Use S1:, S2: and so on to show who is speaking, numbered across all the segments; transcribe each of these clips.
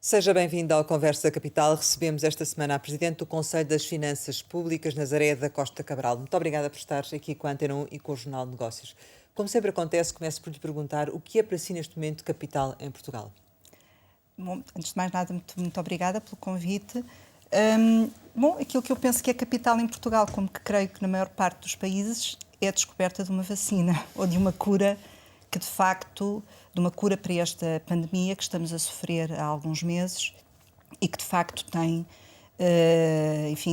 S1: Seja bem-vindo ao Conversa Capital. Recebemos esta semana a Presidente do Conselho das Finanças Públicas, Nazaré da Costa Cabral. Muito obrigada por estar aqui com a Antena 1 e com o Jornal de Negócios. Como sempre acontece, começo por lhe perguntar o que é para si neste momento capital em Portugal?
S2: Bom, antes de mais nada, muito obrigada pelo convite. Aquilo que eu penso que é capital em Portugal, como que creio que na maior parte dos países, é a descoberta de uma vacina ou de uma cura que, de facto, de uma cura para esta pandemia que estamos a sofrer há alguns meses e que, de facto, tem,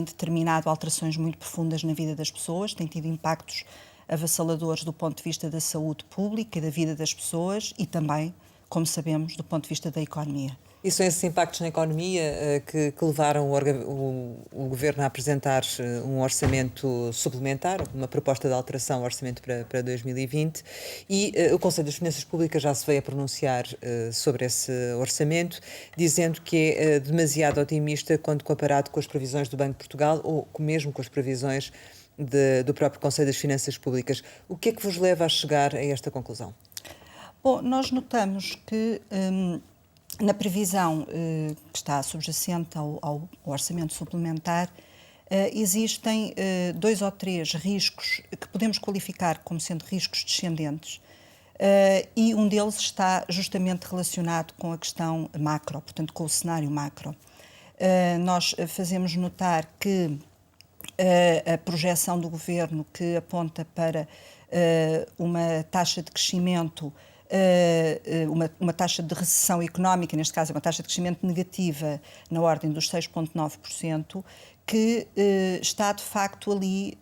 S2: determinado alterações muito profundas na vida das pessoas, tem tido impactos avassaladores do ponto de vista da saúde pública e da vida das pessoas e também, como sabemos, do ponto de vista da economia.
S1: E são esses impactos na economia que levaram o Governo a apresentar um orçamento suplementar, uma proposta de alteração ao orçamento para 2020 e o Conselho das Finanças Públicas já se veio a pronunciar sobre esse orçamento, dizendo que é demasiado otimista quando comparado com as previsões do Banco de Portugal ou mesmo com as previsões do próprio Conselho das Finanças Públicas. O que é que vos leva a chegar a esta conclusão?
S2: Bom, nós notamos que na previsão que está subjacente ao orçamento suplementar, existem 2 ou 3 riscos que podemos qualificar como sendo riscos descendentes e um deles está justamente relacionado com a questão macro, portanto com o cenário macro. Nós fazemos notar que a projeção do Governo que aponta para uma taxa de crescimento uma taxa de recessão económica, neste caso uma taxa de crescimento negativa na ordem dos 6,9%, que está de facto ali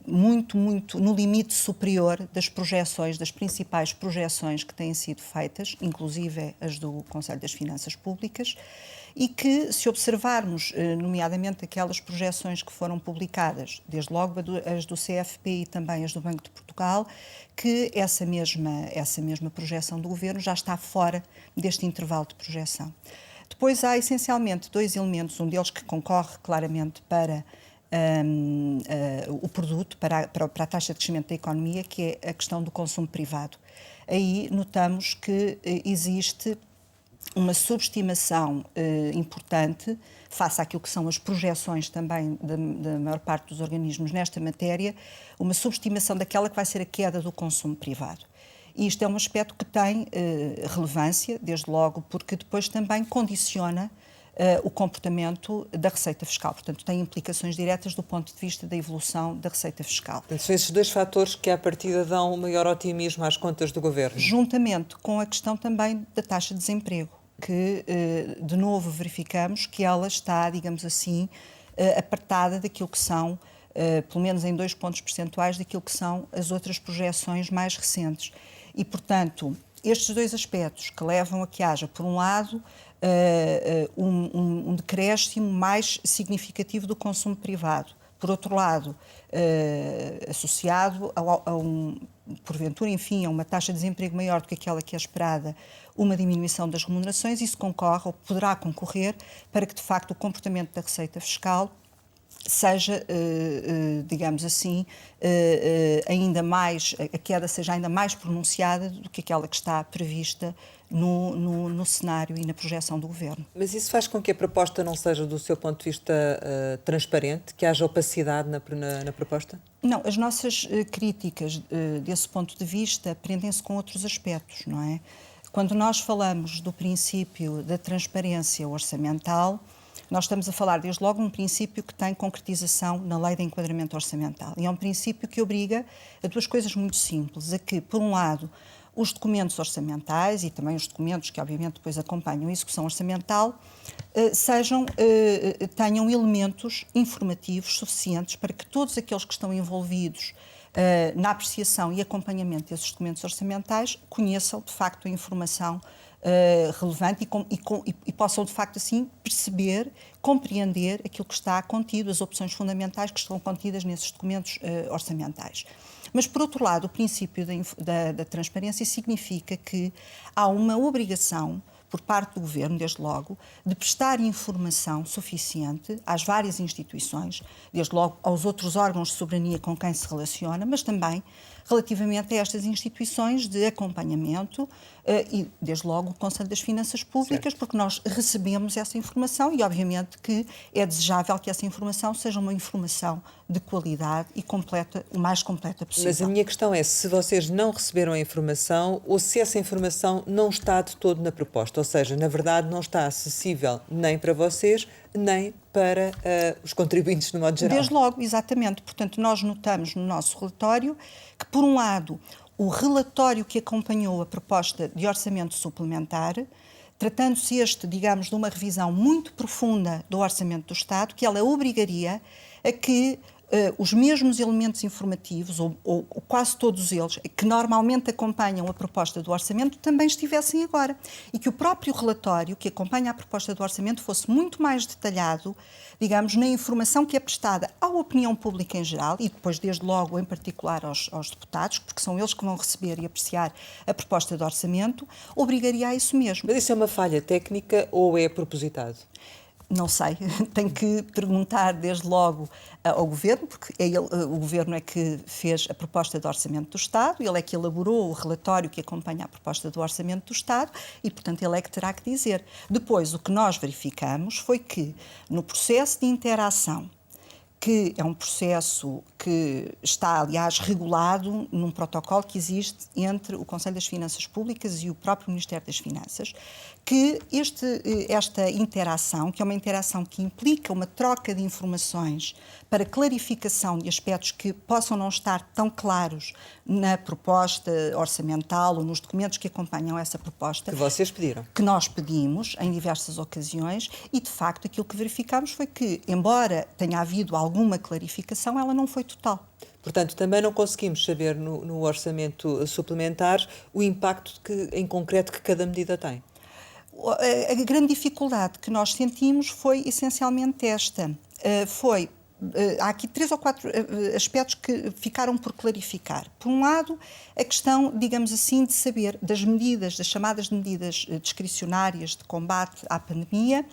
S2: muito no limite superior das projeções, das principais projeções que têm sido feitas, inclusive as do Conselho das Finanças Públicas, e que, se observarmos, nomeadamente aquelas projeções que foram publicadas, desde logo as do CFP e também as do Banco de Portugal, que essa mesma projeção do Governo já está fora deste intervalo de projeção. Depois há essencialmente 2 elementos, um deles que concorre claramente para o produto, para a taxa de crescimento da economia, que é a questão do consumo privado. Aí notamos que existe uma subestimação importante, face àquilo que são as projeções também da maior parte dos organismos nesta matéria, uma subestimação daquela que vai ser a queda do consumo privado. E isto é um aspecto que tem relevância, desde logo, porque depois também condiciona o comportamento da receita fiscal. Portanto, tem implicações diretas do ponto de vista da evolução da receita fiscal.
S1: Portanto, são esses 2 fatores que, à partida, dão um maior otimismo às contas do Governo.
S2: Juntamente com a questão também da taxa de desemprego, que, de novo, verificamos que ela está, digamos assim, apartada daquilo que são, pelo menos em 2 pontos percentuais, daquilo que são as outras projeções mais recentes. E, portanto, estes 2 aspectos que levam a que haja, por um lado, um decréscimo mais significativo do consumo privado. Por outro lado, associado porventura, enfim, a uma taxa de desemprego maior do que aquela que é esperada, uma diminuição das remunerações, isso concorre ou poderá concorrer para que, de facto, o comportamento da receita fiscal seja, digamos assim, ainda mais, a queda seja ainda mais pronunciada do que aquela que está prevista no cenário e na projeção do Governo.
S1: Mas isso faz com que a proposta não seja, do seu ponto de vista, transparente, que haja opacidade na proposta?
S2: Não, as nossas críticas desse ponto de vista prendem-se com outros aspectos, não é? Quando nós falamos do princípio da transparência orçamental, nós estamos a falar, desde logo, um princípio que tem concretização na Lei de Enquadramento Orçamental. E é um princípio que obriga a 2 coisas muito simples. A que, por um lado, os documentos orçamentais e também os documentos que, obviamente, depois acompanham a execução orçamental tenham elementos informativos suficientes para que todos aqueles que estão envolvidos na apreciação e acompanhamento desses documentos orçamentais conheçam, de facto, a informação relevante e possam, de facto, assim, perceber, compreender aquilo que está contido, as opções fundamentais que estão contidas nesses documentos orçamentais. Mas, por outro lado, o princípio da transparência significa que há uma obrigação por parte do Governo, desde logo, de prestar informação suficiente às várias instituições, desde logo aos outros órgãos de soberania com quem se relaciona, mas também relativamente a estas instituições de acompanhamento e, desde logo, o Conselho das Finanças Públicas,
S1: certo.
S2: porque nós recebemos essa informação e, obviamente, que é desejável que essa informação seja uma informação de qualidade e completa, o mais completa possível.
S1: Mas a minha questão é se vocês não receberam a informação ou se essa informação não está de todo na proposta, ou seja, na verdade não está acessível nem para vocês, nem para os contribuintes no modo geral.
S2: Desde logo, exatamente. Portanto, nós notamos no nosso relatório que, por um lado, o relatório que acompanhou a proposta de orçamento suplementar, tratando-se digamos, de uma revisão muito profunda do Orçamento do Estado, que ela obrigaria a que os mesmos elementos informativos, ou quase todos eles, que normalmente acompanham a proposta do orçamento, também estivessem agora. E que o próprio relatório que acompanha a proposta do orçamento fosse muito mais detalhado, digamos, na informação que é prestada à opinião pública em geral, e depois, desde logo, em particular aos deputados, porque são eles que vão receber e apreciar a proposta de orçamento, obrigaria a isso mesmo.
S1: Mas isso é uma falha técnica ou é propositado?
S2: Não sei, tenho que perguntar desde logo ao Governo, porque o Governo é que fez a proposta de Orçamento do Estado, ele é que elaborou o relatório que acompanha a proposta do Orçamento do Estado e, portanto, ele é que terá que dizer. Depois, o que nós verificamos foi que, no processo de interação, que é um processo que está, aliás, regulado num protocolo que existe entre o Conselho das Finanças Públicas e o próprio Ministério das Finanças, que esta interação, que é uma interação que implica uma troca de informações para clarificação de aspectos que possam não estar tão claros na proposta orçamental ou nos documentos que acompanham essa proposta.
S1: Que vocês pediram.
S2: Que nós pedimos em diversas ocasiões e, de facto, aquilo que verificámos foi que, embora tenha havido alguma clarificação, ela não foi total.
S1: Portanto, também não conseguimos saber no orçamento suplementar o impacto em concreto que cada medida tem.
S2: A grande dificuldade que nós sentimos foi essencialmente esta. Há aqui 3 ou 4 aspectos que ficaram por clarificar. Por um lado, a questão, digamos assim, de saber das chamadas medidas discricionárias de combate à pandemia,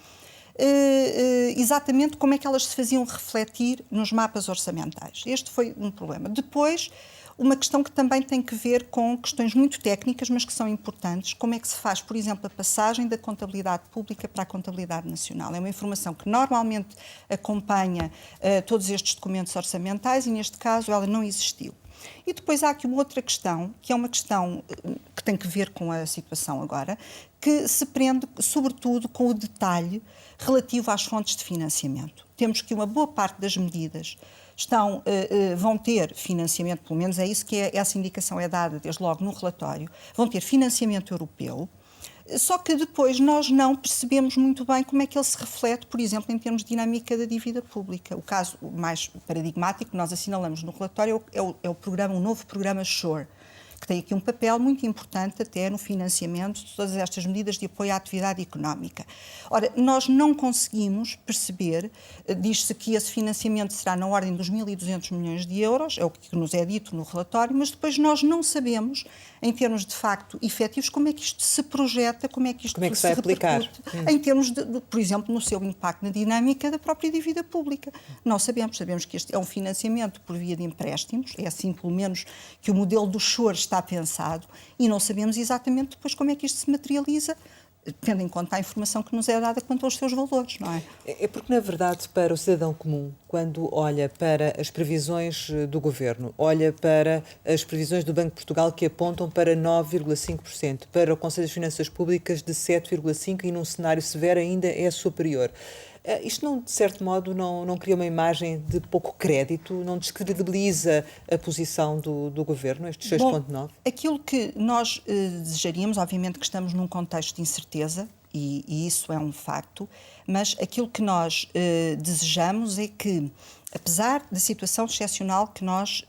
S2: exatamente como é que elas se faziam refletir nos mapas orçamentais. Este foi um problema. Depois, uma questão que também tem que ver com questões muito técnicas, mas que são importantes, como é que se faz, por exemplo, a passagem da contabilidade pública para a contabilidade nacional. É uma informação que normalmente acompanha todos estes documentos orçamentais e, neste caso, ela não existiu. E depois há aqui uma outra questão, que é uma questão que tem que ver com a situação agora, que se prende, sobretudo, com o detalhe relativo às fontes de financiamento. Temos que uma boa parte das medidas vão ter financiamento, pelo menos é isso que essa indicação é dada desde logo no relatório, vão ter financiamento europeu, só que depois nós não percebemos muito bem como é que ele se reflete, por exemplo, em termos de dinâmica da dívida pública. O caso mais paradigmático que nós assinalamos no relatório é o novo programa SURE, que tem aqui um papel muito importante até no financiamento de todas estas medidas de apoio à atividade económica. Ora, nós não conseguimos perceber, diz-se que esse financiamento será na ordem dos 1.200 milhões de euros, é o que nos é dito no relatório, mas depois nós não sabemos, em termos de facto efetivos, como é que isto se projeta, como é que isto se
S1: vai aplicar,
S2: em termos por exemplo, no seu impacto na dinâmica da própria dívida pública. Não sabemos que este é um financiamento por via de empréstimos, é assim pelo menos que o modelo do SURE está pensado, e não sabemos exatamente depois como é que isto se materializa, tendo em conta a informação que nos é dada quanto aos seus valores, não é?
S1: É porque, na verdade, para o cidadão comum, quando olha para as previsões do Governo, olha para as previsões do Banco de Portugal que apontam para 9,5%, para o Conselho das Finanças Públicas de 7,5% e num cenário severo ainda é superior. Isto, não, de certo modo, não cria uma imagem de pouco crédito, não descredibiliza a posição do Governo, estes 6,9%?
S2: Aquilo que nós desejaríamos, obviamente que estamos num contexto de incerteza, e isso é um facto, mas aquilo que nós desejamos é que, apesar da situação excepcional que nós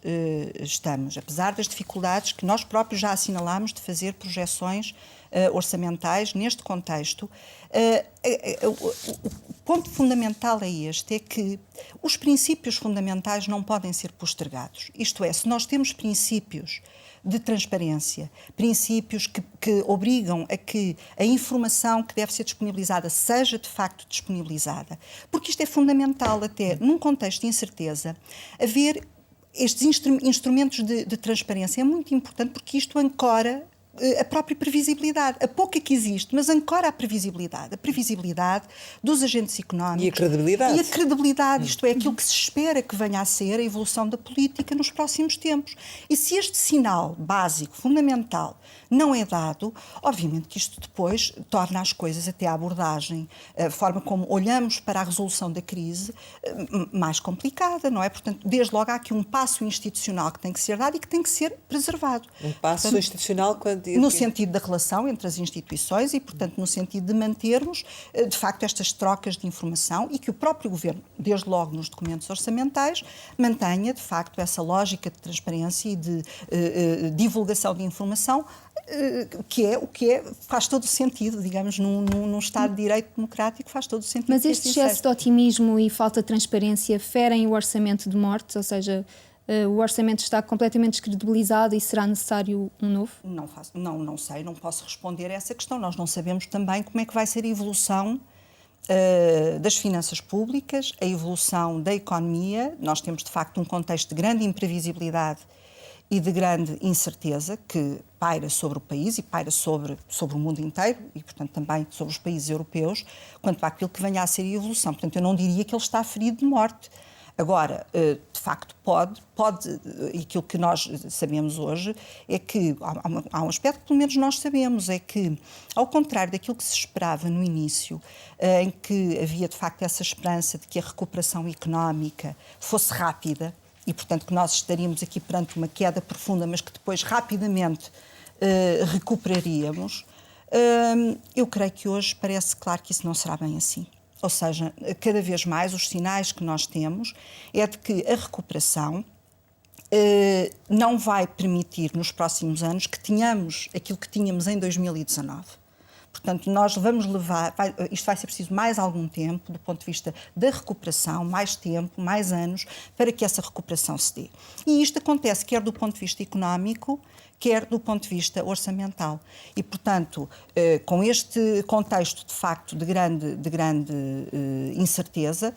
S2: estamos, apesar das dificuldades que nós próprios já assinalámos de fazer projeções orçamentais neste contexto, o ponto fundamental é este, é que os princípios fundamentais não podem ser postergados. Isto é, se nós temos princípios de transparência, princípios que obrigam a que a informação que deve ser disponibilizada seja de facto disponibilizada, porque isto é fundamental até num contexto de incerteza, haver estes instrumentos de transparência é muito importante porque isto ancora a própria previsibilidade, a pouca que existe, mas ancora a previsibilidade dos agentes económicos.
S1: E a credibilidade.
S2: E a credibilidade, isto é, aquilo que se espera que venha a ser a evolução da política nos próximos tempos. E se este sinal básico, fundamental, não é dado, obviamente que isto depois torna as coisas, até a abordagem, a forma como olhamos para a resolução da crise, mais complicada, não é? Portanto, desde logo há aqui um passo institucional que tem que ser dado e que tem que ser preservado.
S1: Um passo institucional quando...
S2: No sentido da relação entre as instituições e, portanto, no sentido de mantermos, de facto, estas trocas de informação e que o próprio Governo, desde logo nos documentos orçamentais, mantenha, de facto, essa lógica de transparência e de divulgação de informação, que faz todo o sentido, digamos, num Estado de Direito democrático, faz todo o sentido.
S3: Mas este excesso de otimismo e falta de transparência ferem o orçamento de mortes, ou seja, o orçamento está completamente descredibilizado e será necessário um novo?
S2: Não sei, não posso responder a essa questão. Nós não sabemos também como é que vai ser a evolução das finanças públicas, a evolução da economia. Nós temos, de facto, um contexto de grande imprevisibilidade e de grande incerteza que paira sobre o país e paira sobre o mundo inteiro e, portanto, também sobre os países europeus, quanto àquilo que venha a ser a evolução. Portanto, eu não diria que ele está ferido de morte. Agora, de facto, pode, e aquilo que nós sabemos hoje é que há um aspecto que pelo menos nós sabemos, é que, ao contrário daquilo que se esperava no início, em que havia de facto essa esperança de que a recuperação económica fosse rápida e, portanto, que nós estaríamos aqui perante uma queda profunda, mas que depois rapidamente recuperaríamos, eu creio que hoje parece claro que isso não será bem assim. Ou seja, cada vez mais os sinais que nós temos é de que a recuperação não vai permitir nos próximos anos que tenhamos aquilo que tínhamos em 2019. Portanto, nós vamos isto vai ser preciso mais algum tempo, do ponto de vista da recuperação, mais tempo, mais anos, para que essa recuperação se dê. E isto acontece quer do ponto de vista económico, quer do ponto de vista orçamental. E, portanto, com este contexto, de facto, de grande incerteza,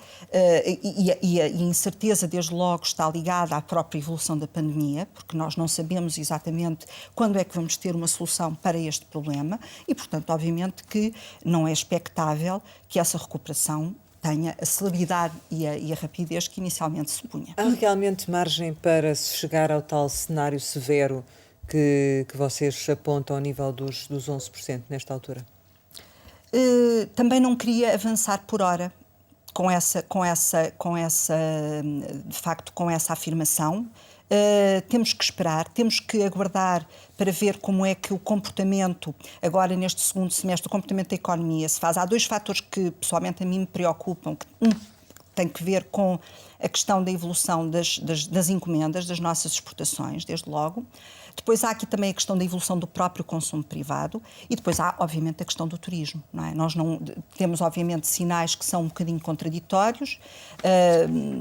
S2: e a incerteza, desde logo, está ligada à própria evolução da pandemia, porque nós não sabemos exatamente quando é que vamos ter uma solução para este problema e, portanto, obviamente que não é expectável que essa recuperação tenha a celeridade e a rapidez que inicialmente se supunha.
S1: Há realmente margem para se chegar ao tal cenário severo que vocês apontam ao nível dos 11% nesta altura?
S2: Também não queria avançar por hora com essa afirmação. Temos que esperar, temos que aguardar para ver como é que o comportamento, agora neste segundo semestre, o comportamento da economia se faz. Há dois fatores que pessoalmente a mim me preocupam. Um tem que ver com a questão da evolução das encomendas, das nossas exportações, desde logo. Depois há aqui também a questão da evolução do próprio consumo privado e depois há, obviamente, a questão do turismo. Não é? Nós não temos, obviamente, sinais que são um bocadinho contraditórios.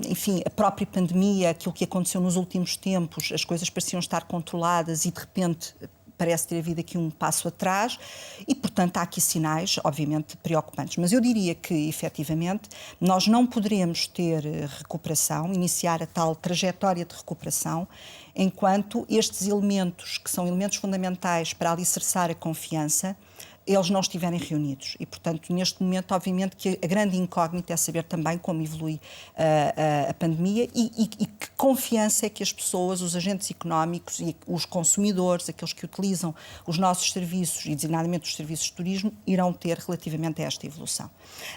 S2: Enfim, a própria pandemia, aquilo que aconteceu nos últimos tempos, as coisas pareciam estar controladas e, de repente, parece ter havido aqui um passo atrás e, portanto, há aqui sinais, obviamente, preocupantes. Mas eu diria que, efetivamente, nós não poderemos ter recuperação, iniciar a tal trajetória de recuperação, enquanto estes elementos, que são elementos fundamentais para alicerçar a confiança, eles não estiverem reunidos. E, portanto, neste momento, obviamente, que a grande incógnita é saber também como evolui a pandemia e que confiança é que as pessoas, os agentes económicos e os consumidores, aqueles que utilizam os nossos serviços, e designadamente os serviços de turismo, irão ter relativamente a esta evolução.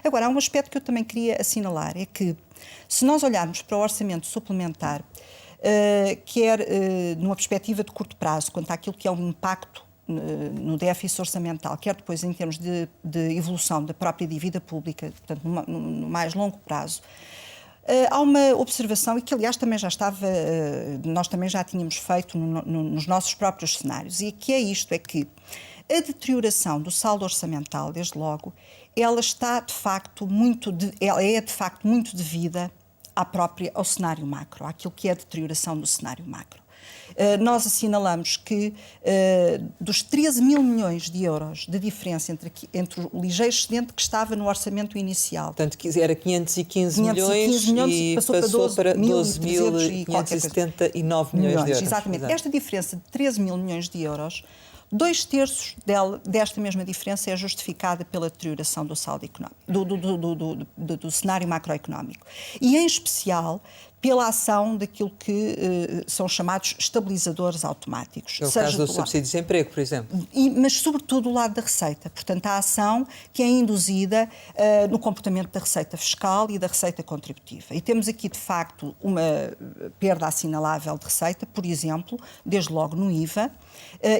S2: Agora, há um aspecto que eu também queria assinalar, é que, se nós olharmos para o orçamento suplementar, quer numa perspectiva de curto prazo, quanto àquilo que é o impacto no déficit orçamental, quer depois em termos de evolução da própria dívida pública, portanto, no mais longo prazo, há uma observação, e que aliás também já estava, nós também já tínhamos feito nos nossos próprios cenários, e que é isto, é que a deterioração do saldo orçamental, desde logo, ela é de facto muito devida ao cenário macro, àquilo que é a deterioração do cenário macro. Nós assinalamos que dos 13 mil milhões de euros de diferença entre o ligeiro excedente que estava no orçamento inicial.
S1: Portanto, era 515 milhões e passou para 12.579 milhões de euros.
S2: Exatamente.
S1: Exato.
S2: Esta diferença de 13 mil milhões de euros, 2/3 desta mesma diferença é justificada pela deterioração do saldo económico, do cenário macroeconómico. E, em especial, pela ação daquilo que são chamados estabilizadores automáticos.
S1: É o caso do subsídio de desemprego, por exemplo.
S2: Mas, sobretudo, do lado da receita. Portanto, a ação que é induzida no comportamento da receita fiscal e da receita contributiva. E temos aqui, de facto, uma perda assinalável de receita, por exemplo, desde logo no IVA,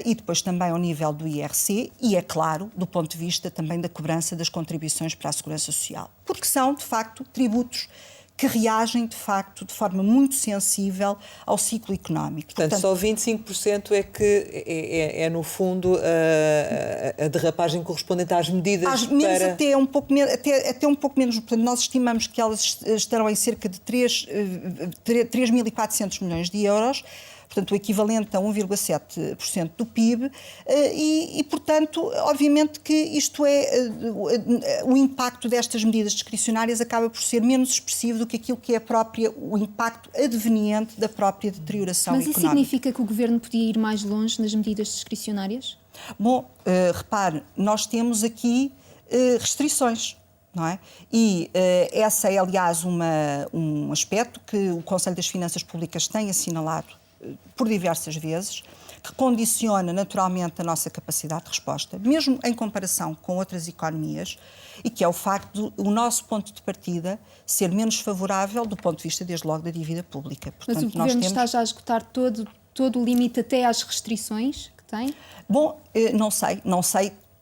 S2: e depois também ao nível do IRC e, é claro, do ponto de vista também da cobrança das contribuições para a Segurança Social. Porque são, de facto, tributos que reagem, de facto, de forma muito sensível ao ciclo económico.
S1: Portanto, só 25% é que é no fundo, a derrapagem correspondente às medidas para...
S2: Até um pouco menos. Portanto, nós estimamos que elas estarão em cerca de 3.400 milhões de euros, portanto, o equivalente a 1,7% do PIB, e, portanto, obviamente que isto o impacto destas medidas discricionárias acaba por ser menos expressivo do que aquilo que é o impacto adveniente da própria deterioração económica.
S3: Mas isso significa que o Governo podia ir mais longe nas medidas discricionárias?
S2: Bom, repare, nós temos aqui restrições. Não é? E essa é, aliás, um aspecto que o Conselho das Finanças Públicas tem assinalado por diversas vezes, que condiciona naturalmente a nossa capacidade de resposta, mesmo em comparação com outras economias, e que é o facto do nosso ponto de partida ser menos favorável do ponto de vista, desde logo, da dívida pública.
S3: Portanto, mas o Governo está já a esgotar todo o limite até às restrições que tem?
S2: Bom, não sei.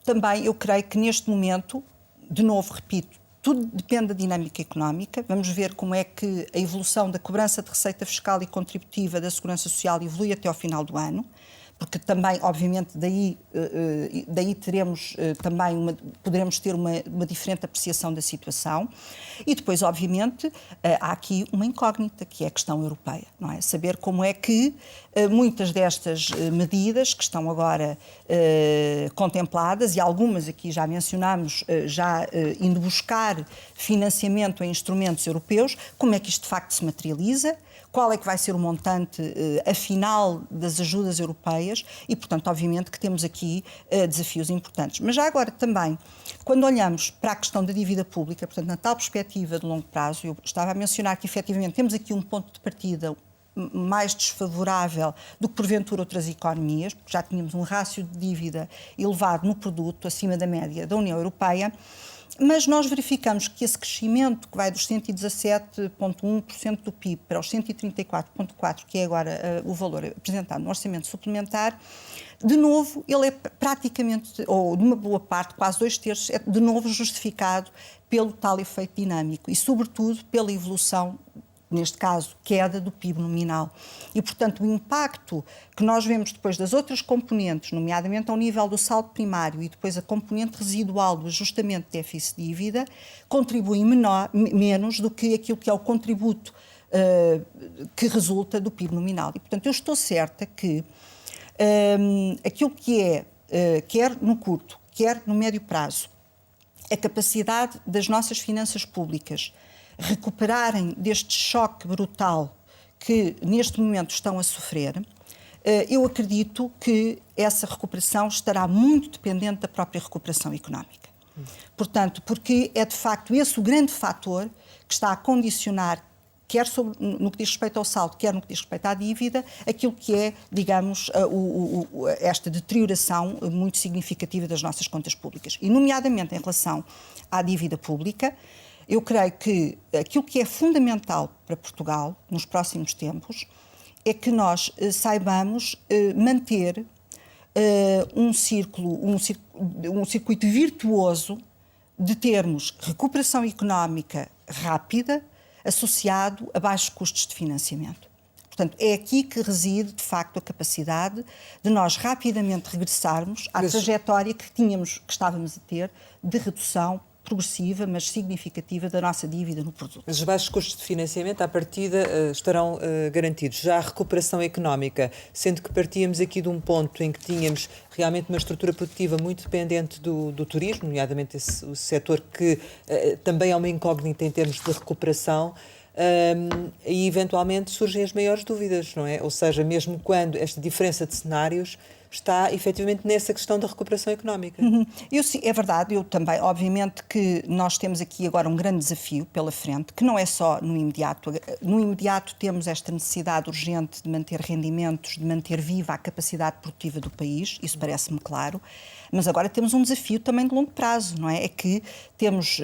S2: Também eu creio que neste momento, de novo, repito, tudo depende da dinâmica económica. Vamos ver como é que a evolução da cobrança de receita fiscal e contributiva da Segurança Social evolui até ao final do ano, porque também, obviamente, daí teremos também poderemos ter uma diferente apreciação da situação. E depois, obviamente, há aqui uma incógnita, que é a questão europeia, não é? Saber como é que muitas destas medidas que estão agora contempladas, e algumas aqui já mencionámos, indo buscar financiamento em instrumentos europeus, como é que isto de facto se materializa, qual é que vai ser o montante afinal das ajudas europeias e, portanto, obviamente que temos aqui desafios importantes. Mas já agora também, quando olhamos para a questão da dívida pública, portanto, na tal perspectiva de longo prazo, eu estava a mencionar que, efetivamente, temos aqui um ponto de partida mais desfavorável do que, porventura, outras economias, porque já tínhamos um rácio de dívida elevado no produto, acima da média da União Europeia. Mas nós verificamos que esse crescimento, que vai dos 117,1% do PIB para os 134,4%, que é agora o valor apresentado no orçamento suplementar, de novo, ele é praticamente, ou de uma boa parte, quase 2/3, é de novo justificado pelo tal efeito dinâmico e, sobretudo, pela evolução, neste caso, queda do PIB nominal. E, portanto, o impacto que nós vemos depois das outras componentes, nomeadamente ao nível do saldo primário e depois a componente residual do ajustamento de déficit-dívida, contribui menos do que aquilo que é o contributo que resulta do PIB nominal. E, portanto, eu estou certa que aquilo que é, quer no curto, quer no médio prazo, a capacidade das nossas finanças públicas recuperarem deste choque brutal que neste momento estão a sofrer, eu acredito que essa recuperação estará muito dependente da própria recuperação económica. Portanto, porque é de facto esse o grande fator que está a condicionar, quer no que diz respeito ao saldo, quer no que diz respeito à dívida, aquilo que é, digamos, esta deterioração muito significativa das nossas contas públicas. E, nomeadamente, em relação à dívida pública, eu creio que aquilo que é fundamental para Portugal nos próximos tempos é que nós saibamos manter um circuito virtuoso de termos recuperação económica rápida associado a baixos custos de financiamento. Portanto, é aqui que reside, de facto, a capacidade de nós rapidamente regressarmos à trajetória que estávamos a ter de redução progressiva, mas significativa da nossa dívida no produto.
S1: Mas os baixos custos de financiamento, à partida, estarão garantidos. Já a recuperação económica, sendo que partíamos aqui de um ponto em que tínhamos realmente uma estrutura produtiva muito dependente do turismo, nomeadamente o setor que também é uma incógnita em termos de recuperação, e eventualmente surgem as maiores dúvidas, não é? Ou seja, mesmo quando esta diferença de cenários está efetivamente nessa questão da recuperação económica.
S2: É verdade, eu também, obviamente que nós temos aqui agora um grande desafio pela frente, que não é só no imediato. No imediato temos esta necessidade urgente de manter rendimentos, de manter viva a capacidade produtiva do país, isso parece-me claro, mas agora temos um desafio também de longo prazo, não é? É que temos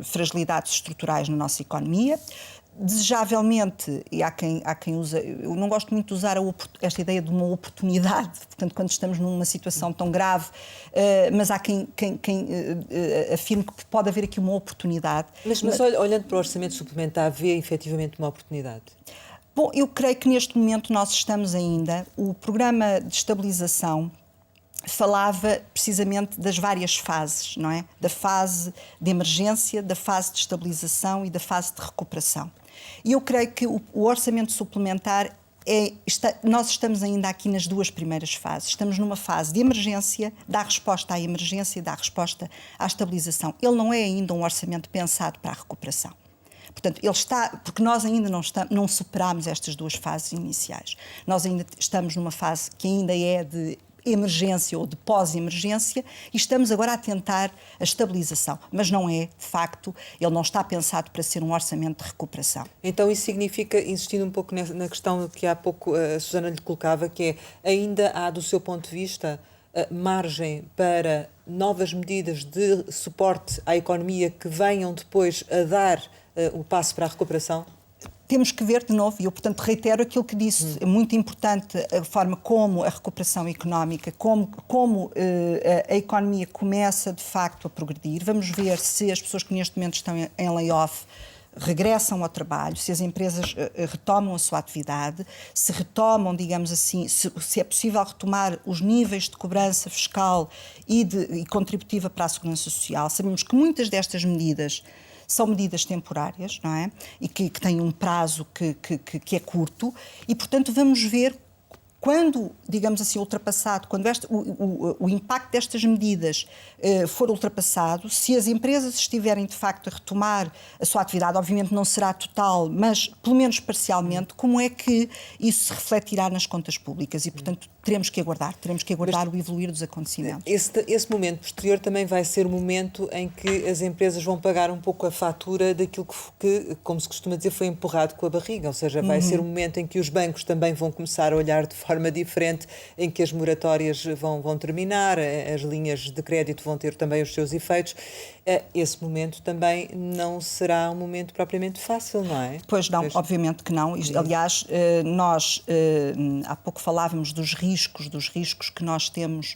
S2: fragilidades estruturais na nossa economia. Desejavelmente, e há quem usa, eu não gosto muito de usar esta ideia de uma oportunidade, portanto, quando estamos numa situação tão grave, mas há quem afirme que pode haver aqui uma oportunidade.
S1: Mas olhando para o orçamento suplementar, vê efetivamente uma oportunidade?
S2: Bom, eu creio que neste momento nós estamos ainda, o programa de estabilização falava precisamente das várias fases, não é? Da fase de emergência, da fase de estabilização e da fase de recuperação. E eu creio que o orçamento suplementar nós estamos ainda aqui nas duas primeiras fases. Estamos numa fase de emergência, dá resposta à emergência e dá resposta à estabilização. Ele não é ainda um orçamento pensado para a recuperação. Portanto, ele está, porque nós ainda não superámos estas duas fases iniciais. Nós ainda estamos numa fase que ainda é de emergência ou de pós-emergência e estamos agora a tentar a estabilização. Mas não é, de facto, ele não está pensado para ser um orçamento de recuperação.
S1: Então isso significa, insistindo um pouco na questão que há pouco a Susana lhe colocava, que é, ainda há, do seu ponto de vista, margem para novas medidas de suporte à economia que venham depois a dar o passo para a recuperação?
S2: Temos que ver de novo, e eu, portanto, reitero aquilo que disse, é muito importante a forma como a recuperação económica, como a economia começa, de facto, a progredir. Vamos ver se as pessoas que neste momento estão em layoff regressam ao trabalho, se as empresas retomam a sua atividade, se retomam, digamos assim, se é possível retomar os níveis de cobrança fiscal e contributiva para a segurança social. Sabemos que muitas destas medidas são medidas temporárias, não é? E que têm um prazo que é curto e, portanto, vamos ver quando, digamos assim, ultrapassado, quando o impacto destas medidas for ultrapassado, se as empresas estiverem, de facto, a retomar a sua atividade, obviamente não será total, mas pelo menos parcialmente, como é que isso se refletirá nas contas públicas? E, portanto, teremos que aguardar o evoluir dos acontecimentos.
S1: Esse momento posterior também vai ser o momento em que as empresas vão pagar um pouco a fatura daquilo que, como se costuma dizer, foi empurrado com a barriga, ou seja, vai ser o momento em que os bancos também vão começar a olhar de forma diferente, em que as moratórias vão terminar, as linhas de crédito vão ter também os seus efeitos. Esse momento também não será um momento propriamente fácil, não é?
S2: Pois não, obviamente que não. Aliás, nós há pouco falávamos dos riscos que nós temos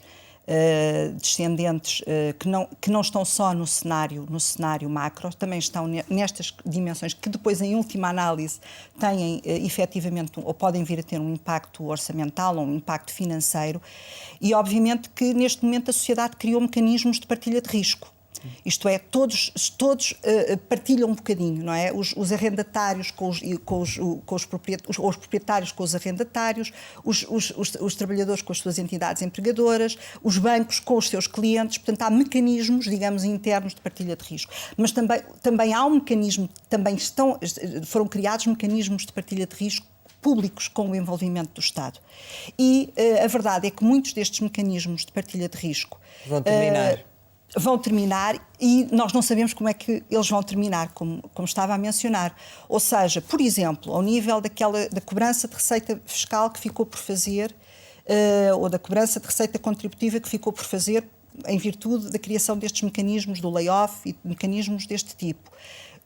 S2: descendentes que não estão só no cenário macro, também estão nestas dimensões que depois, em última análise, têm efetivamente ou podem vir a ter um impacto orçamental ou um impacto financeiro e, obviamente, que neste momento a sociedade criou mecanismos de partilha de risco. Isto é, todos partilham um bocadinho, não é? Os arrendatários com os proprietários com os arrendatários, os trabalhadores com as suas entidades empregadoras, os bancos com os seus clientes. Portanto, há mecanismos, digamos, internos de partilha de risco. Mas também há um mecanismo, foram criados mecanismos de partilha de risco públicos com o envolvimento do Estado. E a verdade é que muitos destes mecanismos de partilha de risco vão terminar e nós não sabemos como é que eles vão terminar, como estava a mencionar. Ou seja, por exemplo, ao nível da cobrança de receita fiscal que ficou por fazer, ou da cobrança de receita contributiva que ficou por fazer em virtude da criação destes mecanismos do layoff e mecanismos deste tipo.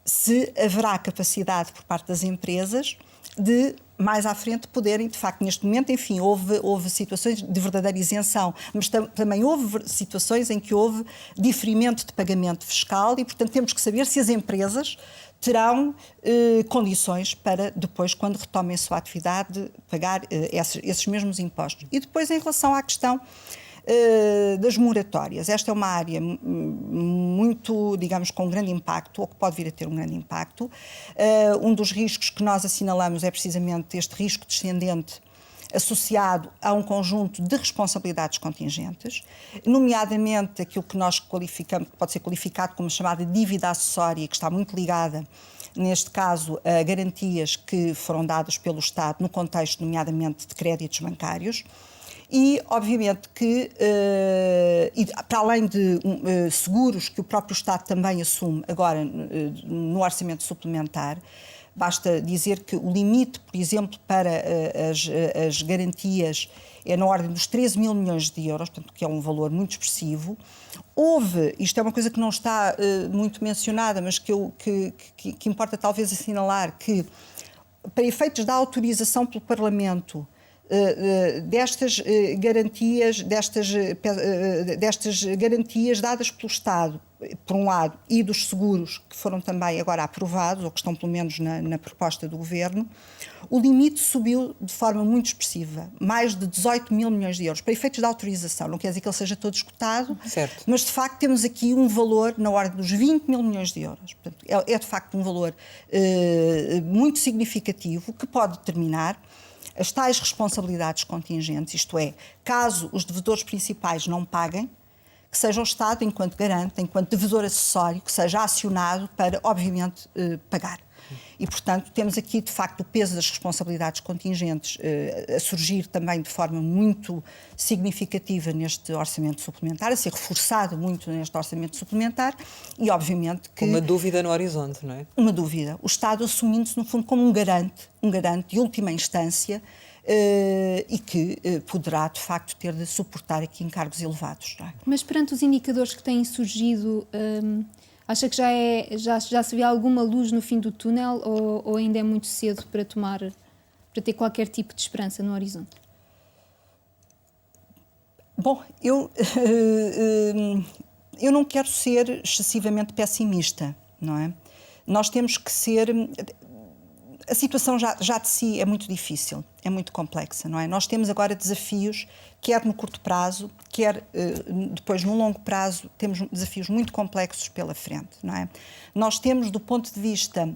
S2: Se haverá capacidade por parte das empresas de, mais à frente, poderem, de facto, neste momento, enfim, houve situações de verdadeira isenção, mas também houve situações em que houve diferimento de pagamento fiscal e, portanto, temos que saber se as empresas terão condições para, depois, quando retomem a sua atividade, pagar esses mesmos impostos. E depois, em relação à questão das moratórias. Esta é uma área muito, digamos, com grande impacto, ou que pode vir a ter um grande impacto. Um dos riscos que nós assinalamos é precisamente este risco descendente associado a um conjunto de responsabilidades contingentes, nomeadamente aquilo que nós qualificamos, pode ser qualificado como chamada dívida acessória, que está muito ligada, neste caso, a garantias que foram dadas pelo Estado no contexto, nomeadamente, de créditos bancários. E, obviamente, que, para além de seguros que o próprio Estado também assume agora no orçamento suplementar, basta dizer que o limite, por exemplo, para as garantias é na ordem dos 13 mil milhões de euros, portanto, que é um valor muito expressivo. Isto é uma coisa que não está muito mencionada, mas que importa talvez assinalar, que para efeitos da autorização pelo Parlamento destas garantias dadas pelo Estado, por um lado, e dos seguros que foram também agora aprovados, ou que estão pelo menos na proposta do Governo, o limite subiu de forma muito expressiva, mais de 18 mil milhões de euros, para efeitos de autorização. Não quer dizer que ele seja todo esgotado,
S1: certo,
S2: mas de facto temos aqui um valor na ordem dos 20 mil milhões de euros. Portanto, é de facto um valor muito significativo que pode determinar as tais responsabilidades contingentes, isto é, caso os devedores principais não paguem, que seja o Estado, enquanto garante, enquanto devedor acessório, que seja acionado para, obviamente, pagar. E, portanto, temos aqui, de facto, o peso das responsabilidades contingentes a surgir também de forma muito significativa neste orçamento suplementar, a ser reforçado muito neste orçamento suplementar e, obviamente, que...
S1: Uma dúvida no horizonte, não é?
S2: Uma dúvida. O Estado assumindo-se, no fundo, como um garante de última instância, e que poderá, de facto, ter de suportar aqui encargos elevados. Não é?
S3: Mas perante os indicadores que têm surgido, acha que já se vê alguma luz no fim do túnel ou ainda é muito cedo para ter qualquer tipo de esperança no horizonte? Bom,
S2: eu não quero ser excessivamente pessimista, não é? Nós temos que ser... A situação já de si é muito difícil, é muito complexa, não é? Nós temos agora desafios, quer no curto prazo, quer depois no longo prazo, temos desafios muito complexos pela frente, não é? Nós temos, do ponto de vista,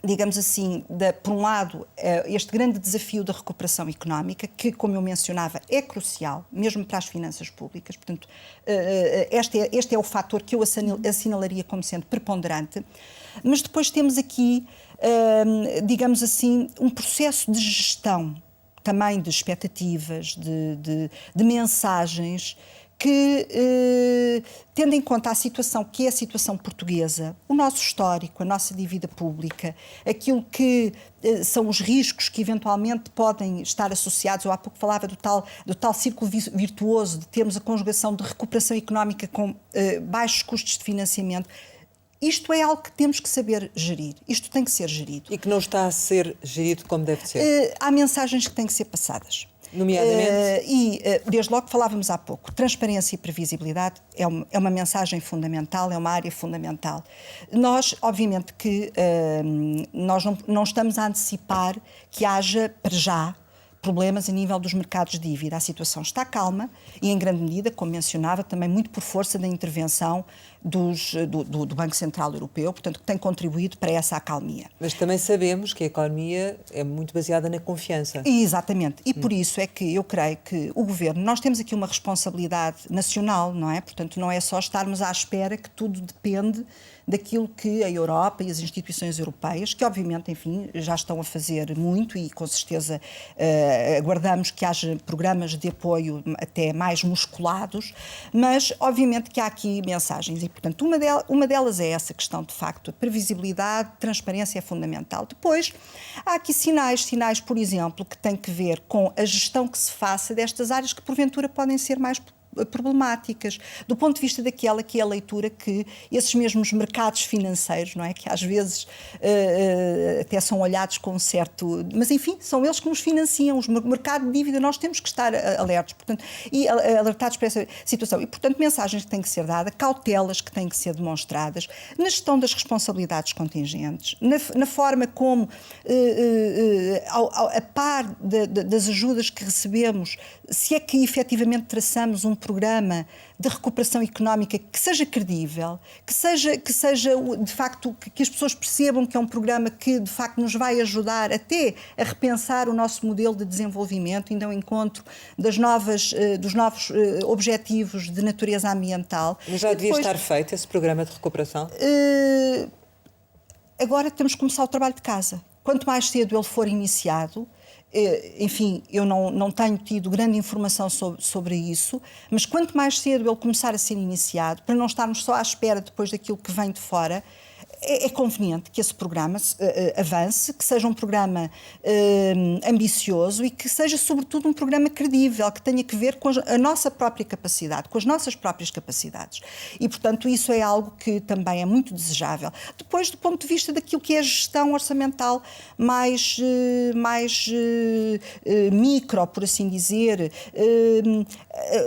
S2: digamos assim, por um lado, este grande desafio da recuperação económica, que, como eu mencionava, é crucial, mesmo para as finanças públicas. Portanto, este é o fator que eu assinalaria como sendo preponderante. Mas depois temos aqui, digamos assim, um processo de gestão, também de expectativas, de mensagens, que, tendo em conta a situação que é a situação portuguesa, o nosso histórico, a nossa dívida pública, aquilo que são os riscos que eventualmente podem estar associados, eu há pouco falava do tal círculo virtuoso de termos a conjugação de recuperação económica com baixos custos de financiamento. Isto é algo que temos que saber gerir. Isto tem que ser gerido.
S1: E que não está a ser gerido como deve ser.
S2: Há mensagens que têm que ser passadas.
S1: Nomeadamente?
S2: Desde logo falávamos há pouco, transparência e previsibilidade é uma mensagem fundamental, é uma área fundamental. Nós, obviamente que nós não estamos a antecipar que haja, para já, problemas a nível dos mercados de dívida. A situação está calma e, em grande medida, como mencionava, também muito por força da intervenção do Banco Central Europeu, portanto, que tem contribuído para essa acalmia.
S1: Mas também sabemos que a economia é muito baseada na confiança.
S2: Exatamente. E por isso é que eu creio que o Governo, nós temos aqui uma responsabilidade nacional, não é? Portanto, não é só estarmos à espera que tudo depende daquilo que a Europa e as instituições europeias, que obviamente, enfim, já estão a fazer muito e com certeza aguardamos que haja programas de apoio até mais musculados, mas obviamente que há aqui mensagens e, portanto, uma delas é essa questão, de facto, a previsibilidade, transparência é fundamental. Depois, há aqui sinais, por exemplo, que têm que ver com a gestão que se faça destas áreas que, porventura, podem ser mais problemáticas, do ponto de vista daquela que é a leitura que esses mesmos mercados financeiros, não é? Que às vezes até são olhados com um certo... Mas, enfim, são eles que nos financiam. O mercado de dívida, nós temos que estar alertos, portanto, e alertados para essa situação. E, portanto, mensagens que têm que ser dadas, cautelas que têm que ser demonstradas, na gestão das responsabilidades contingentes, na forma como, a par das ajudas que recebemos, se é que efetivamente traçamos um programa de recuperação económica que seja credível, que seja de facto, que as pessoas percebam que é um programa que de facto nos vai ajudar até a repensar o nosso modelo de desenvolvimento, indo ao encontro dos novos objetivos de natureza ambiental.
S1: Mas já devia estar feito esse programa de recuperação?
S2: Agora temos que começar o trabalho de casa. Quanto mais cedo ele for iniciado, enfim, eu não tenho tido grande informação sobre isso, mas quanto mais cedo ele começar a ser iniciado, para não estarmos só à espera depois daquilo que vem de fora, é conveniente que esse programa avance, que seja um programa ambicioso e que seja, sobretudo, um programa credível, que tenha que ver com a nossa própria capacidade, com as nossas próprias capacidades. E, portanto, isso é algo que também é muito desejável. Depois, do ponto de vista daquilo que é a gestão orçamental mais micro, por assim dizer,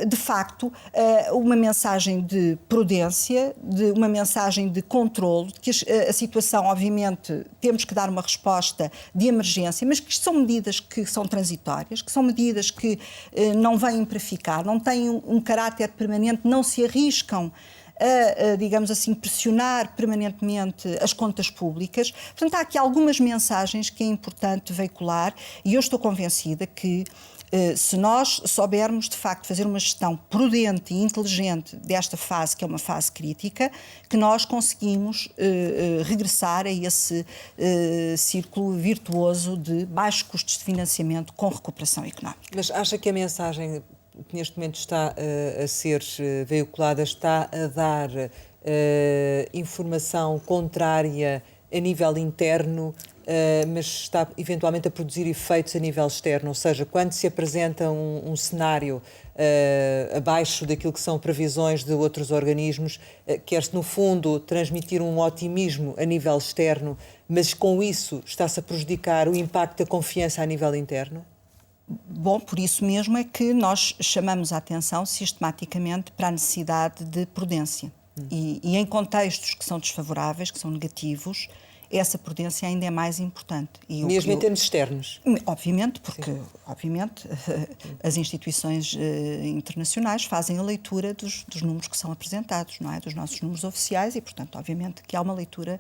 S2: de facto, uma mensagem de prudência, uma mensagem de controle, de que a situação, obviamente, temos que dar uma resposta de emergência, mas que são medidas que são transitórias, que são medidas que não vêm para ficar, não têm um caráter permanente, não se arriscam digamos assim, pressionar permanentemente as contas públicas. Portanto, há aqui algumas mensagens que é importante veicular e eu estou convencida que se nós soubermos, de facto, fazer uma gestão prudente e inteligente desta fase, que é uma fase crítica, que nós conseguimos regressar a esse círculo virtuoso de baixos custos de financiamento com recuperação económica.
S1: Mas acha que a mensagem que neste momento está a ser veiculada está a dar informação contrária a nível interno, mas está eventualmente a produzir efeitos a nível externo? Ou seja, quando se apresenta um cenário abaixo daquilo que são previsões de outros organismos, quer-se no fundo transmitir um otimismo a nível externo, mas com isso está-se a prejudicar o impacto da confiança a nível interno?
S2: Bom, por isso mesmo é que nós chamamos a atenção sistematicamente para a necessidade de prudência. E em contextos que são desfavoráveis, que são negativos, essa prudência ainda é mais importante. E
S1: mesmo em termos externos?
S2: Obviamente, porque obviamente, as instituições internacionais fazem a leitura dos números que são apresentados, não é? Dos nossos números oficiais e, portanto, obviamente que há uma leitura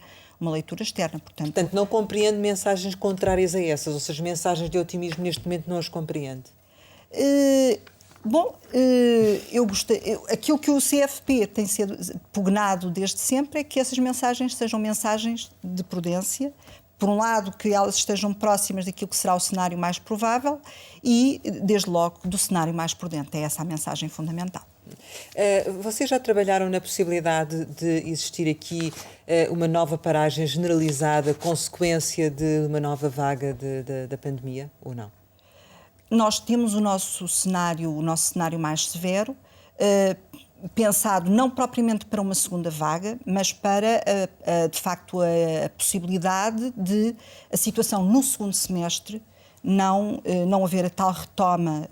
S2: externa.
S1: Portanto, não compreende mensagens contrárias a essas, ou seja, mensagens de otimismo neste momento não as compreende?
S2: Bom, aquilo que o CFP tem sido pugnado desde sempre é que essas mensagens sejam mensagens de prudência, por um lado que elas estejam próximas daquilo que será o cenário mais provável e, desde logo, do cenário mais prudente. É essa a mensagem fundamental.
S1: Vocês já trabalharam na possibilidade de existir aqui uma nova paragem generalizada, consequência de uma nova vaga da pandemia, ou não?
S2: Nós temos o nosso cenário mais severo, pensado não propriamente para uma segunda vaga, mas para, de facto, a possibilidade de a situação no segundo semestre não haver a tal retoma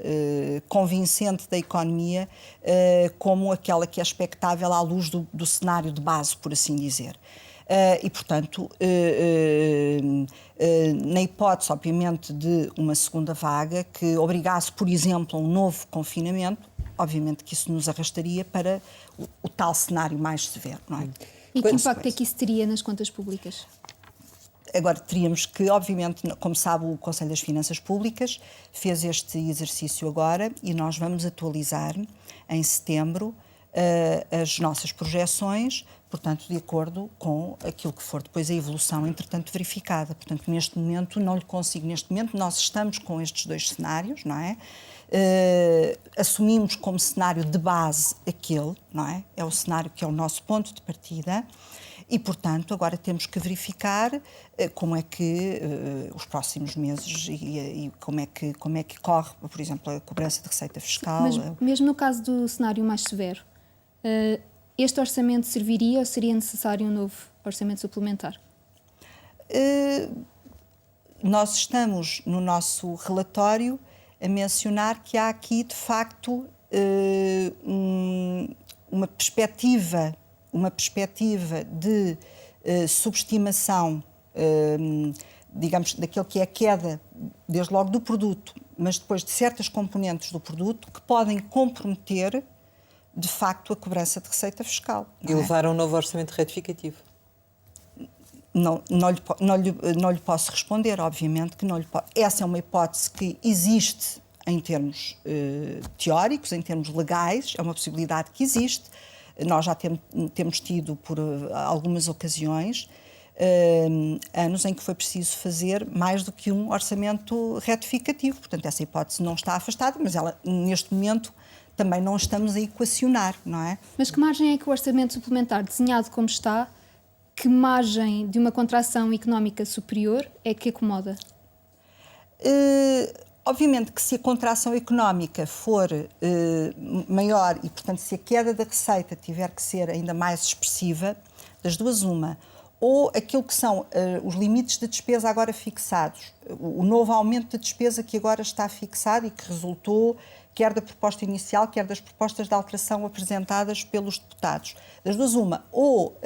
S2: convincente da economia como aquela que é expectável à luz do cenário de base, por assim dizer. E, portanto, na hipótese, obviamente, de uma segunda vaga que obrigasse, por exemplo, a um novo confinamento, obviamente que isso nos arrastaria para o tal cenário mais severo, não é?
S3: E que impacto é que isso teria nas contas públicas?
S2: Agora, teríamos que, obviamente, como sabe, o Conselho das Finanças Públicas fez este exercício agora e nós vamos atualizar em setembro as nossas projeções, portanto, de acordo com aquilo que for depois a evolução, entretanto, verificada. Portanto, neste momento, não lhe consigo, nós estamos com estes dois cenários, não é? Assumimos como cenário de base aquele, não é? É o cenário que é o nosso ponto de partida e, portanto, agora temos que verificar como é que os próximos meses e como é que corre, por exemplo, a cobrança de receita fiscal.
S3: Mas mesmo no caso do cenário mais severo, este orçamento serviria ou seria necessário um novo orçamento suplementar?
S2: Nós estamos no nosso relatório a mencionar que há aqui, de facto, uma perspectiva de subestimação, digamos, daquilo que é a queda, desde logo do produto, mas depois de certas componentes do produto que podem comprometer de facto, a cobrança de receita fiscal.
S1: E levar a um novo orçamento retificativo.
S2: Não lhe posso responder, obviamente, que não lhe posso. Essa é uma hipótese que existe em termos teóricos, em termos legais, é uma possibilidade que existe. Nós já temos tido, por algumas ocasiões, anos em que foi preciso fazer mais do que um orçamento retificativo. Portanto, essa hipótese não está afastada, mas ela, neste momento, também não estamos a equacionar, não é?
S3: Mas que margem é que o orçamento suplementar, desenhado como está, que margem de uma contração económica superior é que acomoda?
S2: Obviamente que se a contração económica for maior e, portanto, se a queda da receita tiver que ser ainda mais expressiva, das duas uma, ou aquilo que são os limites de despesa agora fixados, o novo aumento de despesa que agora está fixado e que resultou quer da proposta inicial, quer das propostas de alteração apresentadas pelos deputados. Das duas uma, ou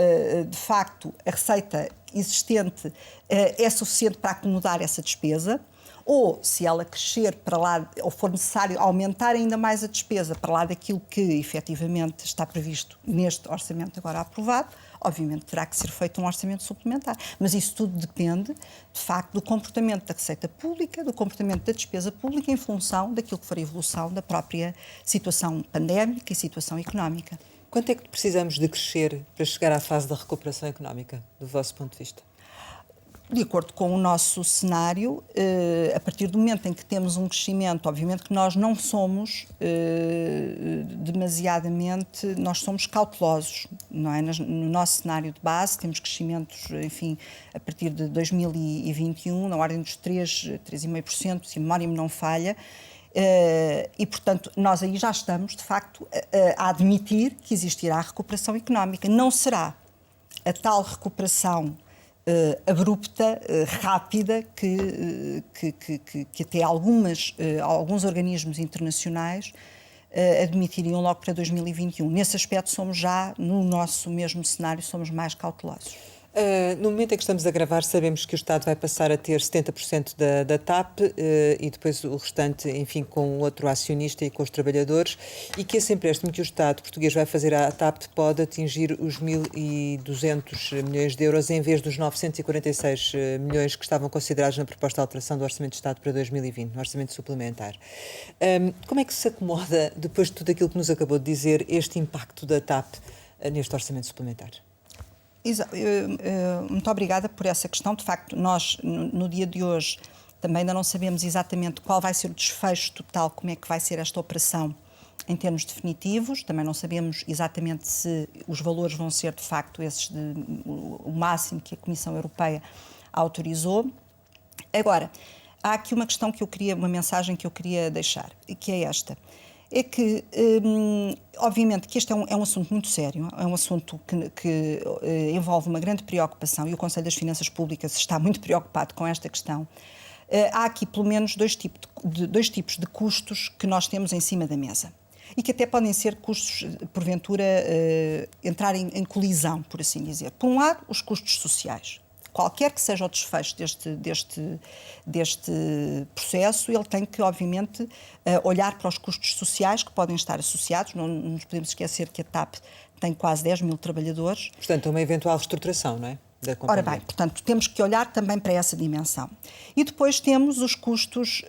S2: de facto a receita existente é suficiente para acomodar essa despesa, ou se ela crescer para lá, ou for necessário aumentar ainda mais a despesa para lá daquilo que efetivamente está previsto neste orçamento agora aprovado, obviamente terá que ser feito um orçamento suplementar. Mas isso tudo depende, de facto, do comportamento da receita pública, do comportamento da despesa pública em função daquilo que for a evolução da própria situação pandémica e situação económica.
S1: Quanto é que precisamos de crescer para chegar à fase da recuperação económica, do vosso ponto de vista?
S2: De acordo com o nosso cenário, a partir do momento em que temos um crescimento, obviamente que nós não somos demasiadamente, nós somos cautelosos, não é? No nosso cenário de base temos crescimentos, enfim, a partir de 2021, na ordem dos 3,5%, se a memória me não falha, e, portanto, nós aí já estamos, de facto, a admitir que existirá recuperação económica. Não será a tal recuperação abrupta, rápida, que até alguns organismos internacionais admitiriam logo para 2021. Nesse aspecto, somos já, no nosso mesmo cenário, somos mais cautelosos.
S1: No momento em que estamos a gravar, sabemos que o Estado vai passar a ter 70% da TAP e depois o restante, enfim, com outro acionista e com os trabalhadores, e que esse empréstimo que o Estado português vai fazer à TAP pode atingir os 1.200 milhões de euros em vez dos 946 milhões que estavam considerados na proposta de alteração do Orçamento de Estado para 2020, no Orçamento Suplementar. Como é que se acomoda, depois de tudo aquilo que nos acabou de dizer, este impacto da TAP neste Orçamento Suplementar?
S2: Muito obrigada por essa questão. De facto, nós, no dia de hoje, também ainda não sabemos exatamente qual vai ser o desfecho total, como é que vai ser esta operação em termos definitivos. Também não sabemos exatamente se os valores vão ser, de facto, o máximo que a Comissão Europeia autorizou. Agora, há aqui uma questão uma mensagem que eu queria deixar, que é esta. É que, obviamente, que este é um assunto muito sério, é um assunto que envolve uma grande preocupação e o Conselho das Finanças Públicas está muito preocupado com esta questão. Há aqui, pelo menos, dois tipos de custos que nós temos em cima da mesa e que até podem ser custos, porventura, entrarem em colisão, por assim dizer. Por um lado, os custos sociais. Qualquer que seja o desfecho deste processo, ele tem que, obviamente, olhar para os custos sociais que podem estar associados. Não nos podemos esquecer que a TAP tem quase 10 mil trabalhadores.
S1: Portanto, uma eventual reestruturação, não é? Da companhia.
S2: Ora bem, portanto, temos que olhar também para essa dimensão. E depois temos os custos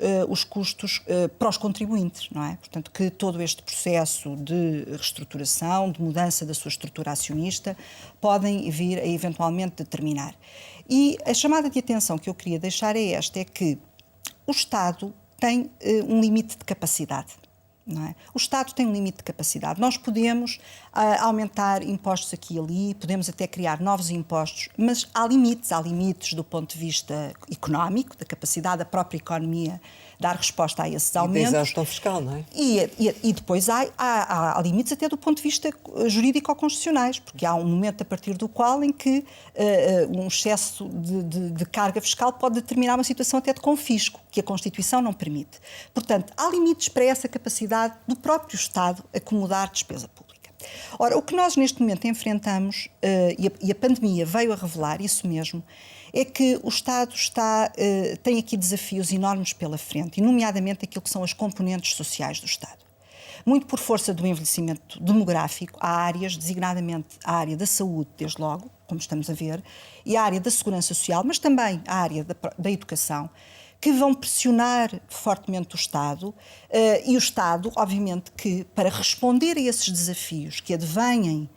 S2: para os contribuintes, não é? Portanto, que todo este processo de reestruturação, de mudança da sua estrutura acionista, podem vir a eventualmente determinar. E a chamada de atenção que eu queria deixar é esta, é que o Estado tem um limite de capacidade. Não é? O Estado tem um limite de capacidade. Nós podemos aumentar impostos aqui e ali, podemos até criar novos impostos, mas há limites do ponto de vista económico, da capacidade da própria economia dar resposta a esses aumentos.
S1: E da exaustão fiscal, não é?
S2: E depois há limites até do ponto de vista jurídico-constitucionais, porque há um momento a partir do qual em que um excesso de carga fiscal pode determinar uma situação até de confisco, que a Constituição não permite. Portanto, há limites para essa capacidade do próprio Estado acomodar despesa pública. Ora, o que nós neste momento enfrentamos, e a pandemia veio a revelar isso mesmo, é que o Estado tem aqui desafios enormes pela frente, e nomeadamente aquilo que são as componentes sociais do Estado. muito por força do envelhecimento demográfico, há áreas, designadamente a área da saúde, desde logo, como estamos a ver, e a área da segurança social, mas também a área da educação, que vão pressionar fortemente o Estado, e o Estado, obviamente, que para responder a esses desafios que advêm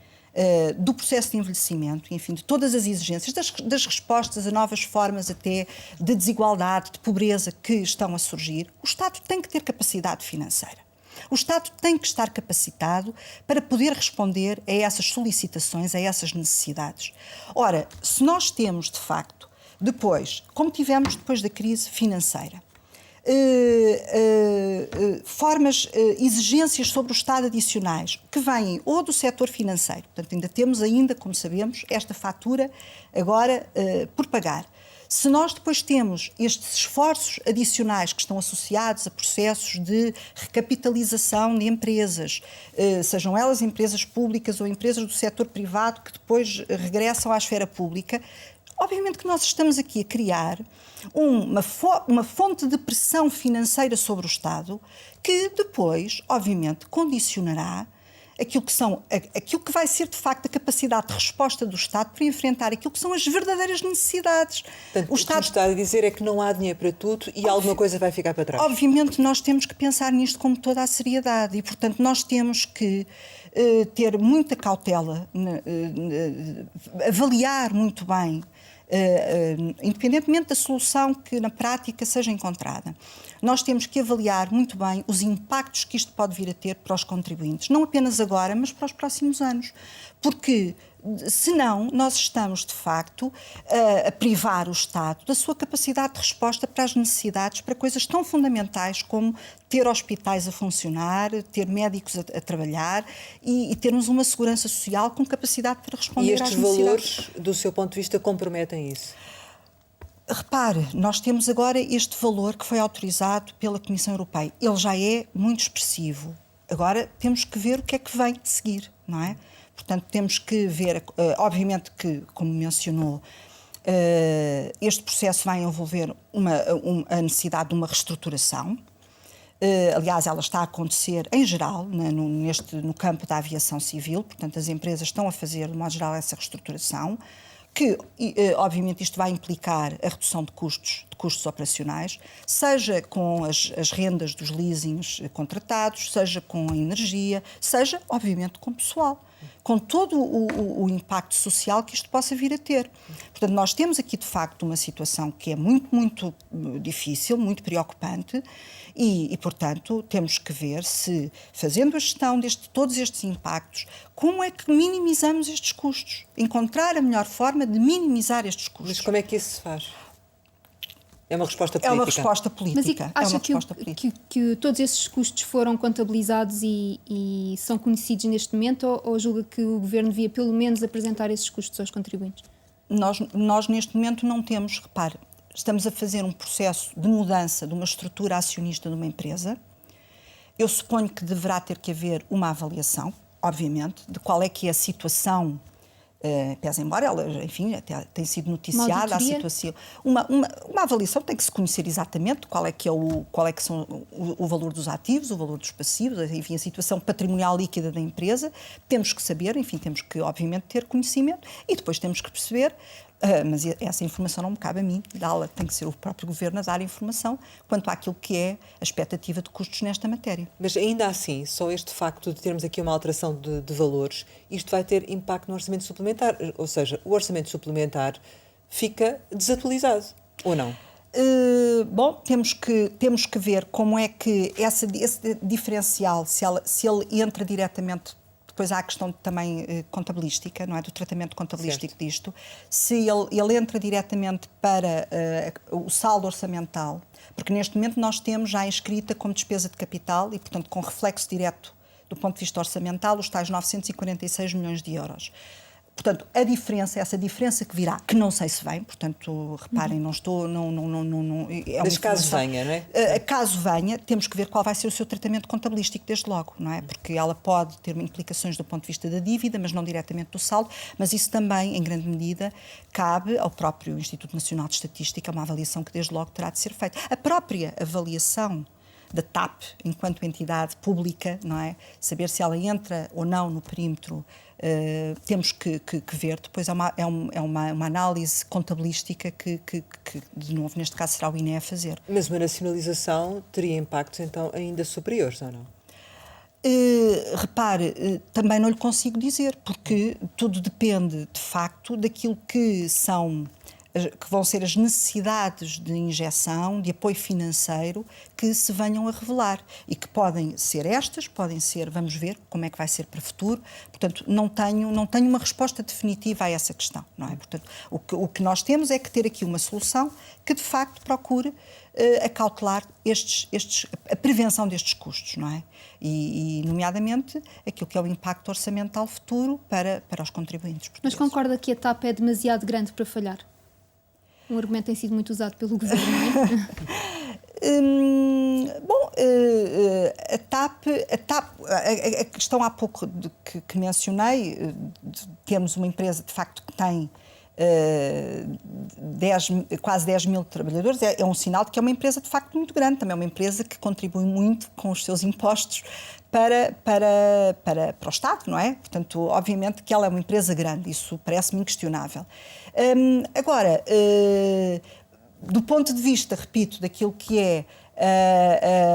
S2: do processo de envelhecimento, enfim, de todas as exigências, das respostas a novas formas até de desigualdade, de pobreza que estão a surgir, o Estado tem que ter capacidade financeira. O Estado tem que estar capacitado para poder responder a essas solicitações, a essas necessidades. Ora, se nós temos, de facto, depois, como tivemos depois da crise financeira, exigências sobre o Estado adicionais que vêm ou do setor financeiro, portanto ainda temos, como sabemos, esta fatura agora por pagar. Se nós depois temos estes esforços adicionais que estão associados a processos de recapitalização de empresas, sejam elas empresas públicas ou empresas do setor privado que depois regressam à esfera pública, obviamente que nós estamos aqui a criar uma fonte de pressão financeira sobre o Estado que depois, obviamente, condicionará aquilo que vai ser, de facto, a capacidade de resposta do Estado para enfrentar aquilo que são as verdadeiras necessidades.
S1: Portanto, o que está a dizer é que não há dinheiro para tudo e alguma coisa vai ficar para trás.
S2: Obviamente, nós temos que pensar nisto com toda a seriedade e, portanto, nós temos que ter muita cautela, avaliar muito bem, independentemente da solução que na prática seja encontrada. Nós temos que avaliar muito bem os impactos que isto pode vir a ter para os contribuintes, não apenas agora, mas para os próximos anos, porque senão nós estamos, de facto, a privar o Estado da sua capacidade de resposta para as necessidades, para coisas tão fundamentais como ter hospitais a funcionar, ter médicos a trabalhar e termos uma segurança social com capacidade para responder às necessidades.
S1: E estes valores, do seu ponto de vista, comprometem isso?
S2: Repare, nós temos agora este valor que foi autorizado pela Comissão Europeia. Ele já é muito expressivo. Agora temos que ver o que é que vem de seguir, não é? Portanto, temos que ver, obviamente que, como mencionou, este processo vai envolver a necessidade de uma reestruturação. Aliás, ela está a acontecer em geral no campo da aviação civil, portanto as empresas estão a fazer, de modo geral, essa reestruturação, que obviamente isto vai implicar a redução de custos operacionais, seja com as rendas dos leasings contratados, seja com a energia, seja, obviamente, com o pessoal, com todo o impacto social que isto possa vir a ter. Portanto, nós temos aqui, de facto, uma situação que é muito, muito difícil, muito preocupante e, portanto, temos que ver se, fazendo a gestão de todos estes impactos, como é que minimizamos estes custos? Encontrar a melhor forma de minimizar estes custos.
S1: Mas como é que isso se faz? É uma resposta política?
S2: É uma resposta política.
S3: Mas acha que todos esses custos foram contabilizados e são conhecidos neste momento ou julga que o Governo devia pelo menos apresentar esses custos aos contribuintes?
S2: Nós neste momento não temos, repare, estamos a fazer um processo de mudança de uma estrutura acionista de uma empresa. Eu suponho que deverá ter que haver uma avaliação, obviamente, de qual é que é a situação, pese embora ela, enfim, até tem sido noticiada a situação. Uma avaliação tem que se conhecer exatamente qual é que são o valor dos ativos, o valor dos passivos, enfim, a situação patrimonial líquida da empresa. Temos que saber, enfim, temos que, obviamente, ter conhecimento e depois temos que perceber. Mas essa informação não me cabe a mim dá-la, tem que ser o próprio Governo a dar informação quanto àquilo que é a expectativa de custos nesta matéria.
S1: Mas ainda assim, só este facto de termos aqui uma alteração de valores, isto vai ter impacto no orçamento suplementar, ou seja, o orçamento suplementar fica desatualizado, ou não?
S2: Bom, temos que ver como é que esse diferencial, se ele entra diretamente. Depois há a questão também contabilística, não é? Do tratamento contabilístico disto. Se ele entra diretamente para o saldo orçamental, porque neste momento nós temos já inscrita como despesa de capital e, portanto, com reflexo direto do ponto de vista orçamental, os tais 946 milhões de euros. Portanto, essa diferença que virá, que não sei se vem, portanto, reparem, não estou...
S1: Mas caso venha, não é?
S2: Caso venha, temos que ver qual vai ser o seu tratamento contabilístico desde logo, não é? Porque ela pode ter implicações do ponto de vista da dívida, mas não diretamente do saldo, mas isso também, em grande medida, cabe ao próprio Instituto Nacional de Estatística, uma avaliação que desde logo terá de ser feita. A própria avaliação da TAP enquanto entidade pública, não é? Saber se ela entra ou não no perímetro, temos que ver. Depois é uma análise contabilística que, de novo, neste caso será o INE a fazer.
S1: Mas uma nacionalização teria impactos, então, ainda superiores, ou não?
S2: Repare, também não lhe consigo dizer, porque tudo depende, de facto, daquilo que vão ser as necessidades de injeção, de apoio financeiro que se venham a revelar e que podem ser estas, podem ser, vamos ver como é que vai ser para o futuro. Portanto, não tenho uma resposta definitiva a essa questão, não é? Portanto, o que nós temos é que ter aqui uma solução que, de facto, procure acautelar a prevenção destes custos, não é? E, nomeadamente, aquilo que é o impacto orçamental futuro para os contribuintes portugueses.
S3: Mas concorda que a TAP é demasiado grande para falhar? Um argumento tem sido muito usado pelo governo, não é?
S2: Bom, a TAP, a questão há pouco que mencionei, temos uma empresa, de facto, que tem quase 10 mil trabalhadores, é um sinal de que é uma empresa de facto muito grande, também é uma empresa que contribui muito com os seus impostos para o Estado, não é? Portanto, obviamente que ela é uma empresa grande, isso parece-me inquestionável. Agora, do ponto de vista, repito, daquilo que é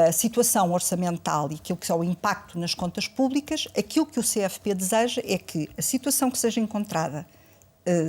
S2: a situação orçamental e aquilo que é o impacto nas contas públicas, aquilo que o CFP deseja é que a situação que seja encontrada,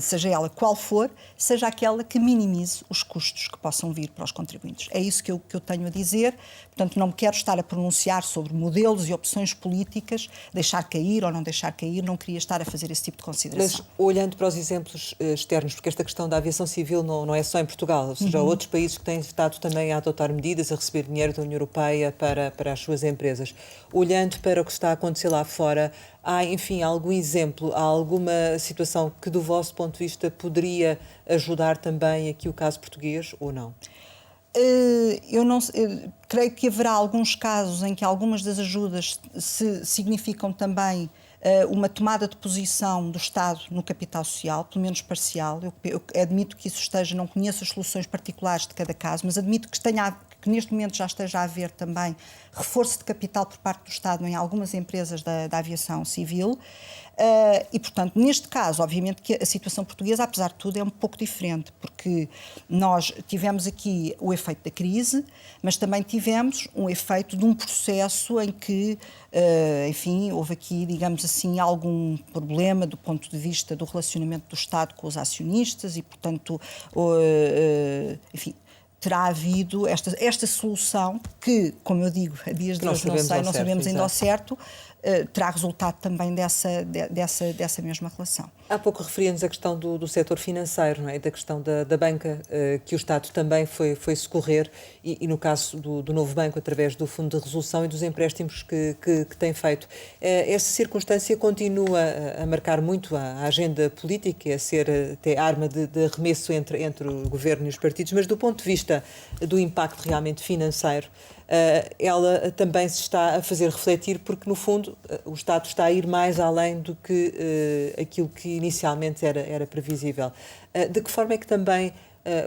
S2: seja ela qual for, seja aquela que minimize os custos que possam vir para os contribuintes. É isso que eu tenho a dizer. Portanto, não me quero estar a pronunciar sobre modelos e opções políticas, deixar cair ou não deixar cair, não queria estar a fazer esse tipo de consideração.
S1: Mas, olhando para os exemplos externos, porque esta questão da aviação civil não é só em Portugal, ou seja, há outros países que têm estado também a adotar medidas, a receber dinheiro da União Europeia para as suas empresas. Olhando para o que está a acontecer lá fora, há, enfim, algum exemplo, há alguma situação que, do vosso ponto de vista, poderia ajudar também aqui o caso português ou não?
S2: Eu creio que haverá alguns casos em que algumas das ajudas significam também uma tomada de posição do Estado no capital social, pelo menos parcial. Eu admito que isso esteja, não conheço as soluções particulares de cada caso, mas admito que neste momento já esteja a haver também reforço de capital por parte do Estado em algumas empresas da aviação civil. E, portanto, neste caso, obviamente que a situação portuguesa, apesar de tudo, é um pouco diferente, porque nós tivemos aqui o efeito da crise, mas também tivemos um efeito de um processo em que, enfim, houve aqui, digamos assim, algum problema do ponto de vista do relacionamento do Estado com os acionistas e, portanto, enfim, terá havido esta solução que, como eu digo, a dias de hoje não sabemos ainda ao certo, terá resultado também dessa mesma relação.
S1: Há pouco referíamos a questão do setor financeiro, não é? Da questão da banca, que o Estado também foi socorrer e no caso do novo banco, através do Fundo de Resolução e dos empréstimos que tem feito. Essa circunstância continua a marcar muito a agenda política, a ser até arma de arremesso entre o Governo e os partidos, mas do ponto de vista do impacto realmente financeiro, ela também se está a fazer refletir porque, no fundo, o Estado está a ir mais além do que aquilo que inicialmente era previsível. De que forma é que também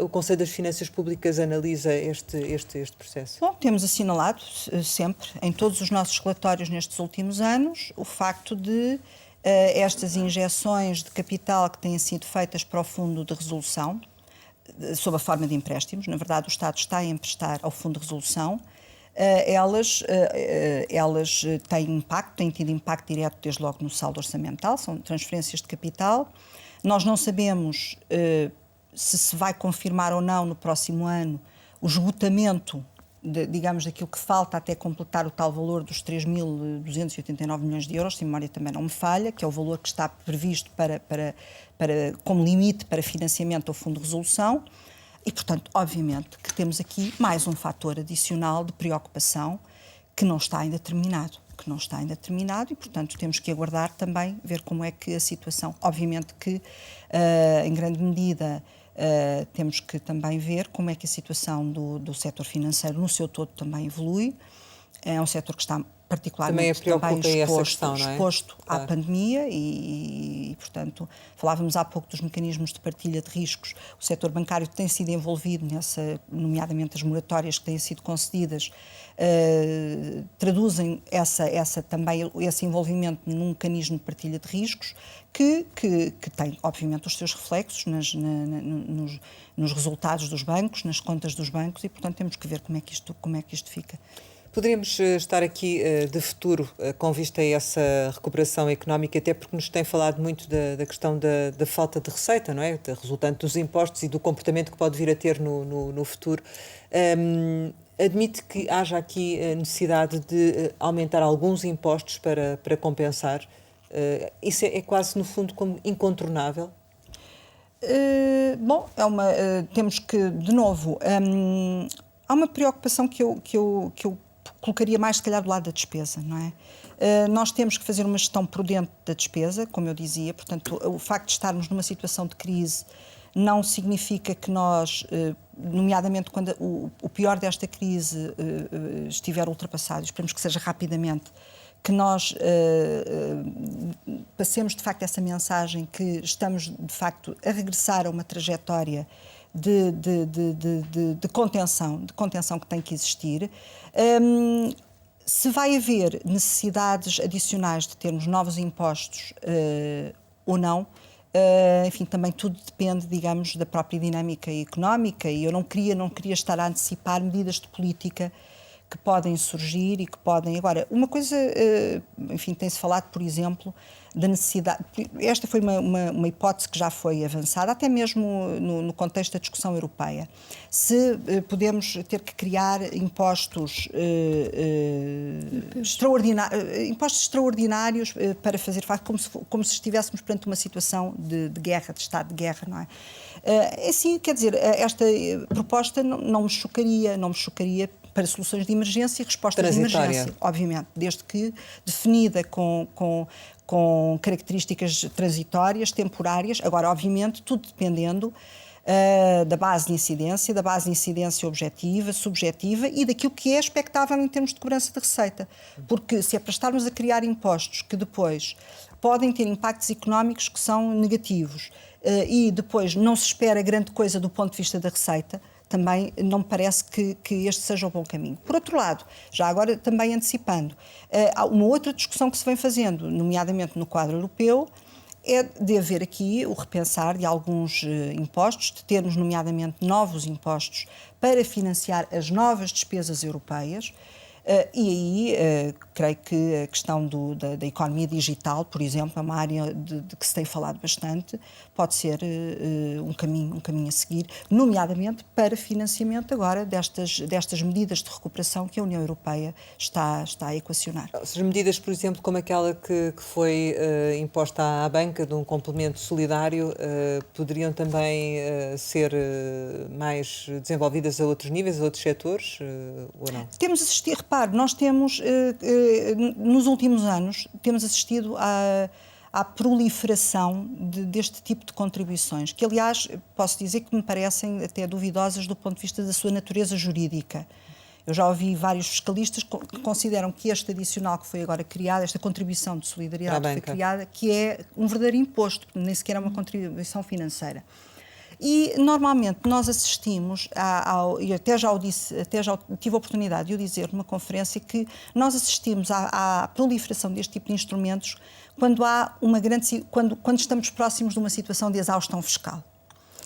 S1: o Conselho das Finanças Públicas analisa este processo?
S2: Bom, temos assinalado sempre, em todos os nossos relatórios nestes últimos anos, o facto de estas injeções de capital que têm sido feitas para o Fundo de Resolução, sob a forma de empréstimos, na verdade o Estado está a emprestar ao Fundo de Resolução, elas têm tido impacto direto desde logo no saldo orçamental, são transferências de capital. Nós não sabemos se vai confirmar ou não no próximo ano o esgotamento, digamos, daquilo que falta até completar o tal valor dos 3.289 milhões de euros, se a memória também não me falha, que é o valor que está previsto como limite para financiamento ao Fundo de Resolução. E, portanto, obviamente que temos aqui mais um fator adicional de preocupação que não está ainda terminado. E, portanto, temos que aguardar também, ver como é que a situação, obviamente que, em grande medida, temos que também ver como é que a situação do setor financeiro no seu todo também evolui. É um setor que está particularmente
S1: Também a preocupa essa questão, não é?
S2: exposto à
S1: Claro.
S2: pandemia e, portanto, falávamos há pouco dos mecanismos de partilha de riscos. O setor bancário tem sido envolvido nessa, nomeadamente as moratórias que têm sido concedidas, traduzem também esse envolvimento num mecanismo de partilha de riscos que tem, obviamente, os seus reflexos nos resultados dos bancos, nas contas dos bancos e, portanto, temos que ver como é que isto fica.
S1: Poderíamos estar aqui de futuro com vista a essa recuperação económica, até porque nos tem falado muito da questão da falta de receita, não é? Resultante dos impostos e do comportamento que pode vir a ter no futuro. Admite que haja aqui a necessidade de aumentar alguns impostos para compensar? Isso é quase, no fundo, como incontornável?
S2: Bom, temos que, de novo, há uma preocupação que eu colocaria mais, se calhar, do lado da despesa, não é? Nós temos que fazer uma gestão prudente da despesa, como eu dizia, portanto, o facto de estarmos numa situação de crise não significa que nós, nomeadamente quando o pior desta crise estiver ultrapassado, esperemos que seja rapidamente, que nós passemos, de facto, essa mensagem que estamos, de facto, a regressar a uma trajetória de contenção que tem que existir. Se vai haver necessidades adicionais de termos novos impostos ou não, enfim, também tudo depende, digamos, da própria dinâmica económica e eu não queria estar a antecipar medidas de política que podem surgir e que podem... Agora, uma coisa, enfim, tem-se falado, por exemplo, da necessidade... Esta foi uma hipótese que já foi avançada, até mesmo no contexto da discussão europeia. Se podemos ter que criar impostos extraordinários para fazer face, como se estivéssemos perante uma situação de guerra, de estado de guerra, não é? Assim, quer dizer, esta proposta não me chocaria para soluções de emergência e respostas de emergência, obviamente, desde que definida com características transitórias, temporárias, agora, obviamente, tudo dependendo da base de incidência objetiva, subjetiva e daquilo que é expectável em termos de cobrança de receita. Porque se é para estarmos a criar impostos que depois podem ter impactos económicos que são negativos e depois não se espera grande coisa do ponto de vista da receita, também não me parece que este seja o bom caminho. Por outro lado, já agora também antecipando, há uma outra discussão que se vem fazendo, nomeadamente no quadro europeu, é de haver aqui o repensar de alguns impostos, de termos nomeadamente novos impostos para financiar as novas despesas europeias. E aí, creio que a questão da economia digital, por exemplo, é uma área de que se tem falado bastante, pode ser um caminho a seguir, nomeadamente para financiamento agora destas medidas de recuperação que a União Europeia está a equacionar.
S1: Essas medidas, por exemplo, como aquela que foi imposta à banca de um complemento solidário, poderiam também ser mais desenvolvidas a outros níveis, a outros setores, ou não?
S2: Temos assistido, repare, nós temos, nos últimos anos, temos assistido à proliferação deste tipo de contribuições, que, aliás, posso dizer que me parecem até duvidosas do ponto de vista da sua natureza jurídica. Eu já ouvi vários fiscalistas que consideram que este adicional que foi agora criado, esta contribuição de solidariedade que foi criada, que é um verdadeiro imposto, nem sequer é uma contribuição financeira. E, normalmente, nós assistimos, e até já tive a oportunidade de o dizer numa conferência, que nós assistimos à proliferação deste tipo de instrumentos quando quando estamos próximos de uma situação de exaustão fiscal.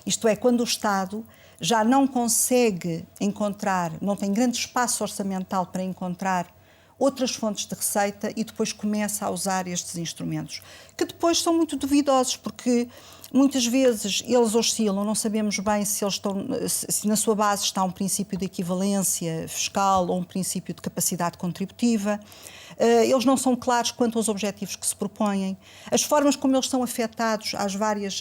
S2: Isto é, quando o Estado já não consegue encontrar, não tem grande espaço orçamental para encontrar outras fontes de receita e depois começa a usar estes instrumentos, que depois são muito duvidosos, porque muitas vezes eles oscilam, não sabemos bem se na sua base está um princípio de equivalência fiscal ou um princípio de capacidade contributiva. Eles não são claros quanto aos objetivos que se propõem, as formas como eles são afetados a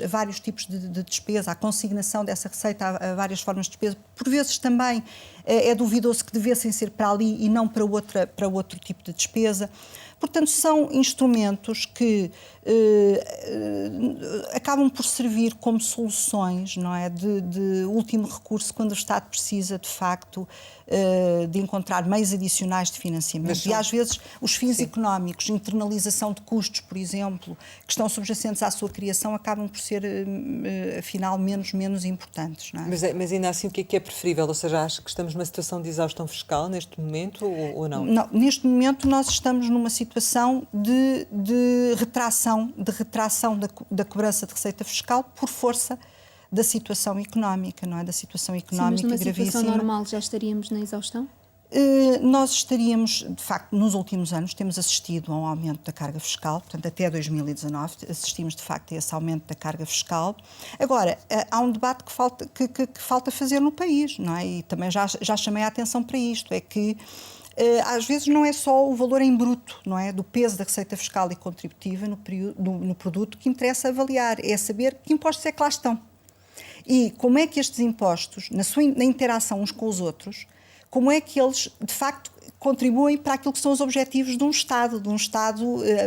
S2: vários tipos de despesa, a consignação dessa receita a várias formas de despesa, por vezes também é duvidoso que devessem ser para ali e não para outro tipo de despesa. Portanto, são instrumentos que acabam por servir como soluções, não é, de último recurso quando o Estado precisa, de facto, de encontrar meios adicionais de financiamento. E às vezes os fins económicos, internalização de custos, por exemplo, que estão subjacentes à sua criação, acabam por ser, afinal, menos importantes. Não é?
S1: Mas ainda assim, o que é preferível? Ou seja, acha que estamos numa situação de exaustão fiscal neste momento ou não?
S2: Não, neste momento nós estamos numa situação de retração da cobrança de receita fiscal por força da situação económica, não é? Da situação económica gravíssima.
S3: Mas numa situação normal já estaríamos na exaustão?
S2: Nós estaríamos, de facto, nos últimos anos temos assistido a um aumento da carga fiscal, portanto até 2019 assistimos de facto a esse aumento da carga fiscal. Agora, há um debate que falta fazer no país, não é? E também já chamei a atenção para isto, é que às vezes não é só o valor em bruto, não é? Do peso da receita fiscal e contributiva no produto que interessa avaliar, é saber que impostos é que lá estão. E como é que estes impostos, na interação uns com os outros, como é que eles, de facto, contribuem para aquilo que são os objetivos de um Estado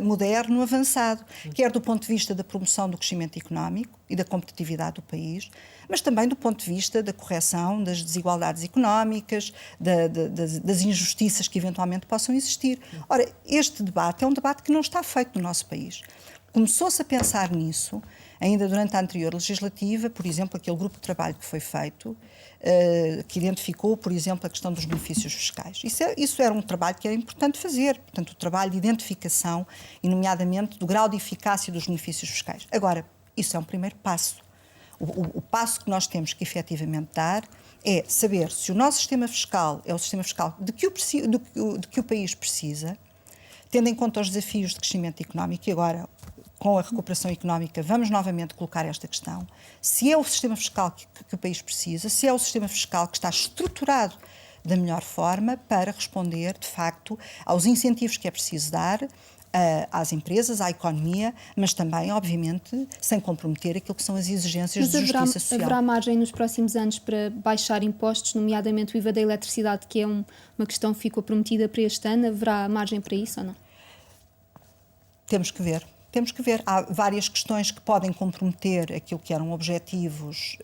S2: moderno, avançado, quer do ponto de vista da promoção do crescimento económico e da competitividade do país, mas também do ponto de vista da correção das desigualdades económicas, das injustiças que eventualmente possam existir. Ora, este debate é um debate que não está feito no nosso país. Começou-se a pensar nisso ainda durante a anterior legislativa, por exemplo, aquele grupo de trabalho que foi feito, que identificou, por exemplo, a questão dos benefícios fiscais. Isso era um trabalho que era importante fazer, portanto, o trabalho de identificação e, nomeadamente, do grau de eficácia dos benefícios fiscais. Agora, isso é um primeiro passo. O passo que nós temos que efetivamente dar é saber se o nosso sistema fiscal é o sistema fiscal de que o país precisa, tendo em conta os desafios de crescimento económico, e agora, com a recuperação económica, vamos novamente colocar esta questão, se é o sistema fiscal que o país precisa, se é o sistema fiscal que está estruturado da melhor forma para responder, de facto, aos incentivos que é preciso dar às empresas, à economia, mas também, obviamente, sem comprometer aquilo que são as exigências de justiça social.
S3: Haverá margem nos próximos anos para baixar impostos, nomeadamente o IVA da eletricidade, que é uma questão que ficou prometida para este ano? Haverá margem para isso ou não?
S2: Temos que ver. Há várias questões que podem comprometer aquilo que eram objetivos,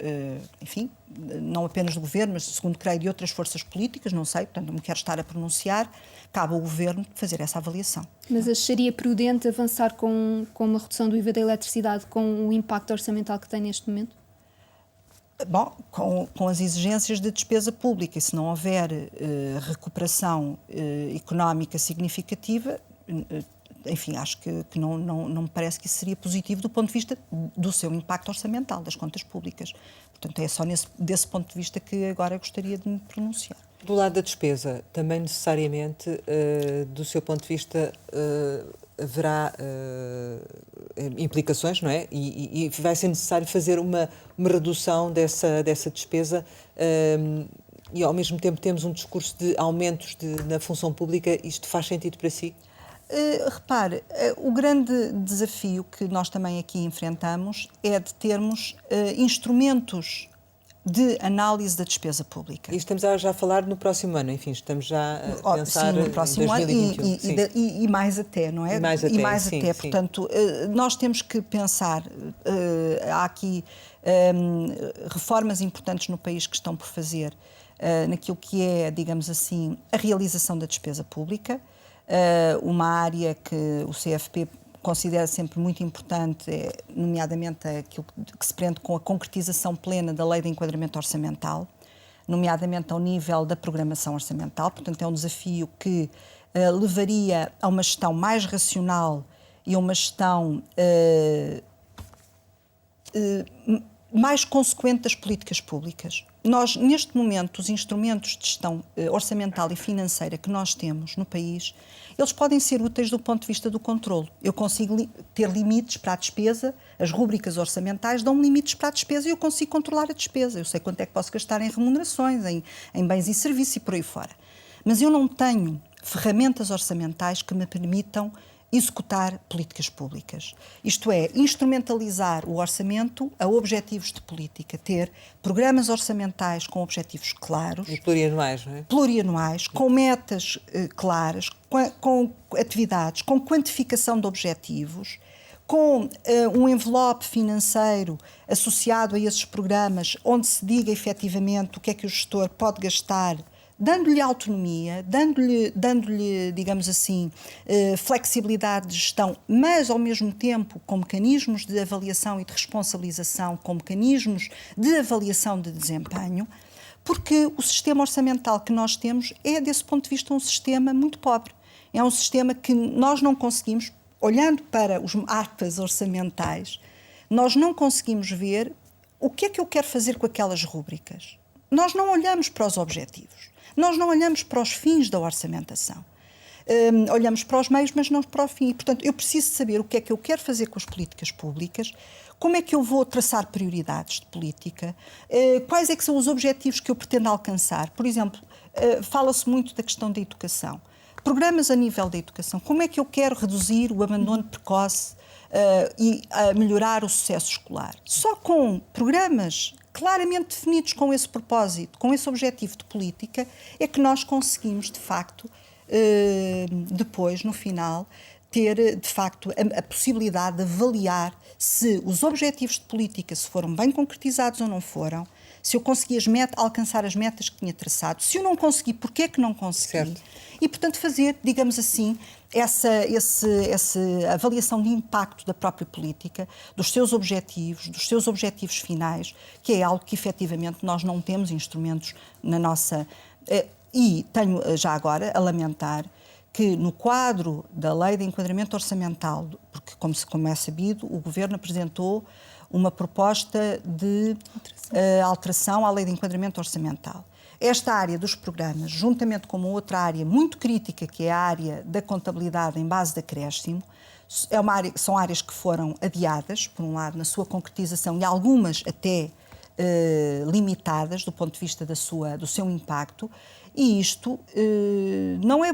S2: enfim, não apenas do Governo, mas, segundo creio, de outras forças políticas, não sei, portanto não me quero estar a pronunciar, cabe ao Governo fazer essa avaliação.
S3: Mas acharia prudente avançar com uma redução do IVA da eletricidade com o impacto orçamental que tem neste momento?
S2: Bom, com as exigências de despesa pública, e se não houver recuperação económica significativa, enfim, acho que não me parece que isso seria positivo do ponto de vista do seu impacto orçamental, das contas públicas. Portanto, é só desse ponto de vista que agora gostaria de me pronunciar.
S1: Do lado da despesa, também necessariamente, do seu ponto de vista, haverá implicações, não é? E vai ser necessário fazer uma redução dessa despesa e, ao mesmo tempo, temos um discurso de aumentos na função pública. Isto faz sentido para si?
S2: Repare, o grande desafio que nós também aqui enfrentamos é de termos instrumentos de análise da despesa pública.
S1: E estamos já a falar no próximo ano, enfim, estamos já a pensar
S2: no próximo
S1: em 2021.
S2: Ano e mais até, não é?
S1: E mais até.
S2: Portanto, nós temos que pensar, há aqui reformas importantes no país que estão por fazer naquilo que é, digamos assim, a realização da despesa pública. Uma área que o CFP considera sempre muito importante, nomeadamente aquilo que se prende com a concretização plena da Lei de Enquadramento Orçamental, nomeadamente ao nível da programação orçamental. Portanto, é um desafio que levaria a uma gestão mais racional e a uma gestão mais consequente das políticas públicas. Nós, neste momento, os instrumentos de gestão orçamental e financeira que nós temos no país, eles podem ser úteis do ponto de vista do controlo. Eu consigo ter limites para a despesa, as rúbricas orçamentais dão limites para a despesa e eu consigo controlar a despesa. Eu sei quanto é que posso gastar em remunerações, em bens e serviços e por aí fora. Mas eu não tenho ferramentas orçamentais que me permitam executar políticas públicas. Isto é, instrumentalizar o orçamento a objetivos de política, ter programas orçamentais com objetivos claros.
S1: E plurianuais, não é?
S2: Plurianuais, com metas claras, com atividades, com quantificação de objetivos, com um envelope financeiro associado a esses programas, onde se diga efetivamente o que é que o gestor pode gastar dando-lhe autonomia, dando-lhe, digamos assim, flexibilidade de gestão, mas ao mesmo tempo com mecanismos de avaliação e de responsabilização, com mecanismos de avaliação de desempenho, porque o sistema orçamental que nós temos é, desse ponto de vista, um sistema muito pobre. É um sistema que nós não conseguimos, olhando para os mapas orçamentais, nós não conseguimos ver o que é que eu quero fazer com aquelas rúbricas. Nós não olhamos para os objetivos, nós não olhamos para os fins da orçamentação. Olhamos para os meios, mas não para o fim. E, portanto, eu preciso saber o que é que eu quero fazer com as políticas públicas, como é que eu vou traçar prioridades de política, quais é que são os objetivos que eu pretendo alcançar. Por exemplo, fala-se muito da questão da educação. Programas a nível da educação, como é que eu quero reduzir o abandono precoce e melhorar o sucesso escolar? Só com programas claramente definidos com esse propósito, com esse objetivo de política, é que nós conseguimos, de facto, depois, no final, ter, de facto, a possibilidade de avaliar se os objetivos de política se foram bem concretizados ou não foram, se eu consegui alcançar as metas que tinha traçado, se eu não consegui, porquê é que não consegui? Certo. E, portanto, fazer, digamos assim, essa avaliação de impacto da própria política, dos seus objetivos finais, que é algo que, efetivamente, nós não temos instrumentos na nossa... E tenho já agora a lamentar que no quadro da Lei de Enquadramento Orçamental, porque, como é sabido, o Governo apresentou uma proposta de alteração à Lei de Enquadramento Orçamental. Esta área dos programas, juntamente com uma outra área muito crítica, que é a área da contabilidade em base de acréscimo, são áreas que foram adiadas, por um lado, na sua concretização, e algumas até limitadas do ponto de vista do seu impacto, e isto não é